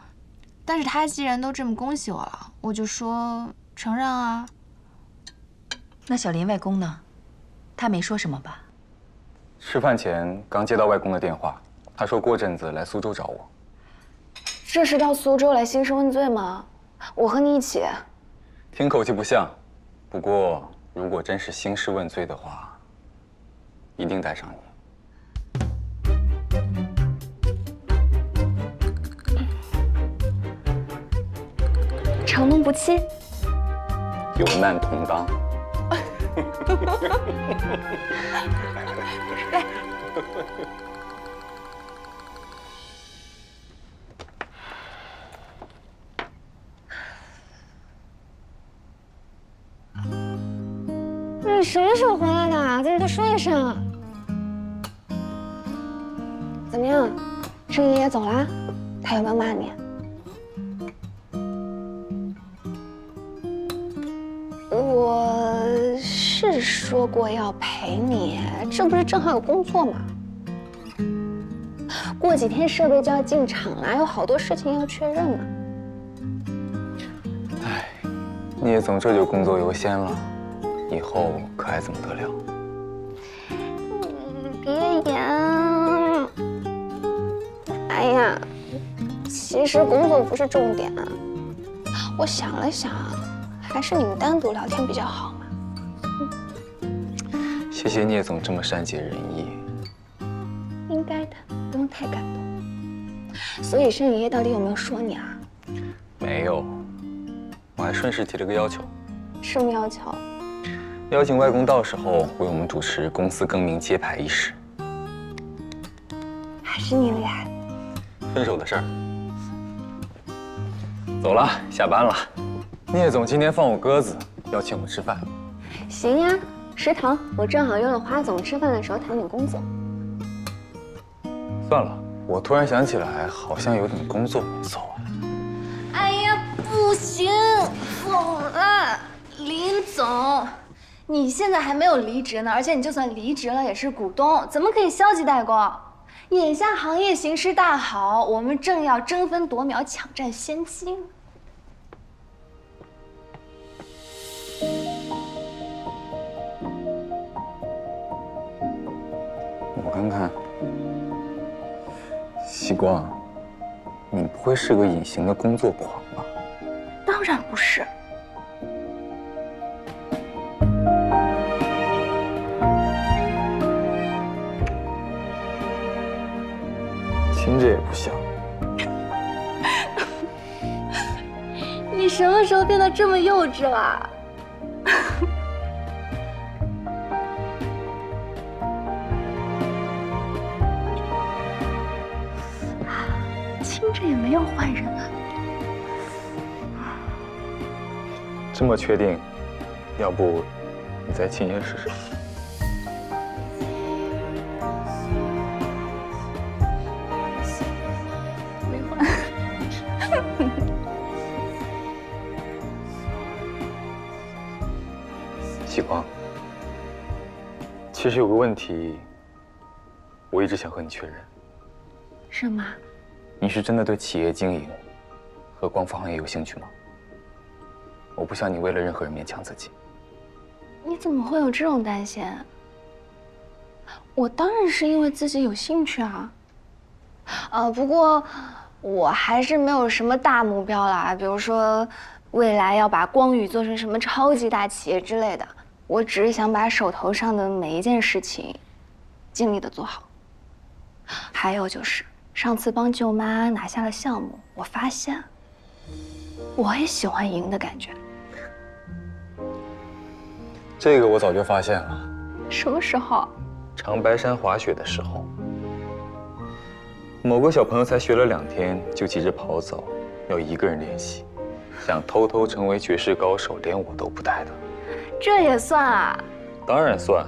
但是他既然都这么恭喜我了，我就说承认啊。那小林外公呢？他没说什么吧？吃饭前刚接到外公的电话，他说过阵子来苏州找我。这是到苏州来兴师问罪吗？我和你一起。听口气不像，不过如果真是兴师问罪的话，一定带上你。承诺不弃，有难同当。来。你什么时候回来的？怎么不说一声？怎么样，盛爷爷走啦？他有没有骂你？我是说过要陪你，这不是正好有工作吗？过几天设备就要进厂了，有好多事情要确认呢。唉，聂总这就工作优先了，以后可还怎么得了？别演。哎呀，其实工作不是重点。我想了想，还是你们单独聊天比较好嘛。谢谢聂总这么善解人意。应该的，不用太感动。所以盛爷爷到底有没有说你啊？没有，我还顺势提了个要求。什么要求？邀请外公到时候为我们主持公司更名揭牌仪式。还是你厉害。分手的事儿。走了，下班了。聂总今天放我鸽子，要请我吃饭。行呀，食堂我正好约了花总吃饭的时候谈点工作。算了，我突然想起来，好像有点工作没做完。哎呀，不行，疯了！林总，你现在还没有离职呢，而且你就算离职了，也是股东，怎么可以消极怠工？眼下行业形势大好，我们正要争分夺秒，抢占先机。我看看，西瓜，你不会是个隐形的工作狂吧？当然不是。听着也不像。你什么时候变得这么幼稚了？听着也没有坏人啊。这么确定？要不你再亲眼试试？没坏。喜欢。其实有个问题，我一直想和你确认。什么？你是真的对企业经营和光伏行业有兴趣吗？我不想你为了任何人勉强自己。你怎么会有这种担心？我当然是因为自己有兴趣啊。不过我还是没有什么大目标啦，比如说未来要把光宇做成什么超级大企业之类的。我只是想把手头上的每一件事情尽力的做好。还有就是上次帮舅妈拿下了项目，我发现我也喜欢赢的感觉。这个我早就发现了。什么时候？长白山滑雪的时候，某个小朋友才学了2天就急着跑走，要一个人练习，想偷偷成为绝世高手，连我都不带的。这也算啊？当然算，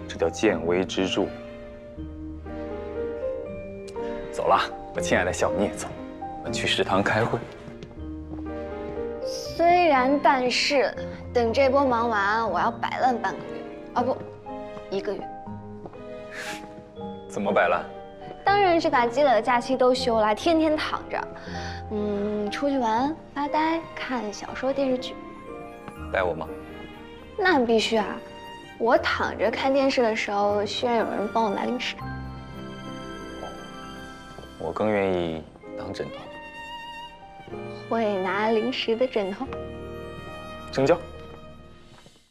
这叫见微知著。走了，我亲爱的小聂总，我们去食堂开会。虽然但是，等这波忙完，我要摆烂半个月，啊不，1个月。怎么摆烂？当然是把积累的假期都休了，天天躺着，出去玩、发呆、看小说、电视剧。带我吗？那必须啊！我躺着看电视的时候，需要有人帮我拿零食。我更愿意当枕头。会拿零食的枕头。成交。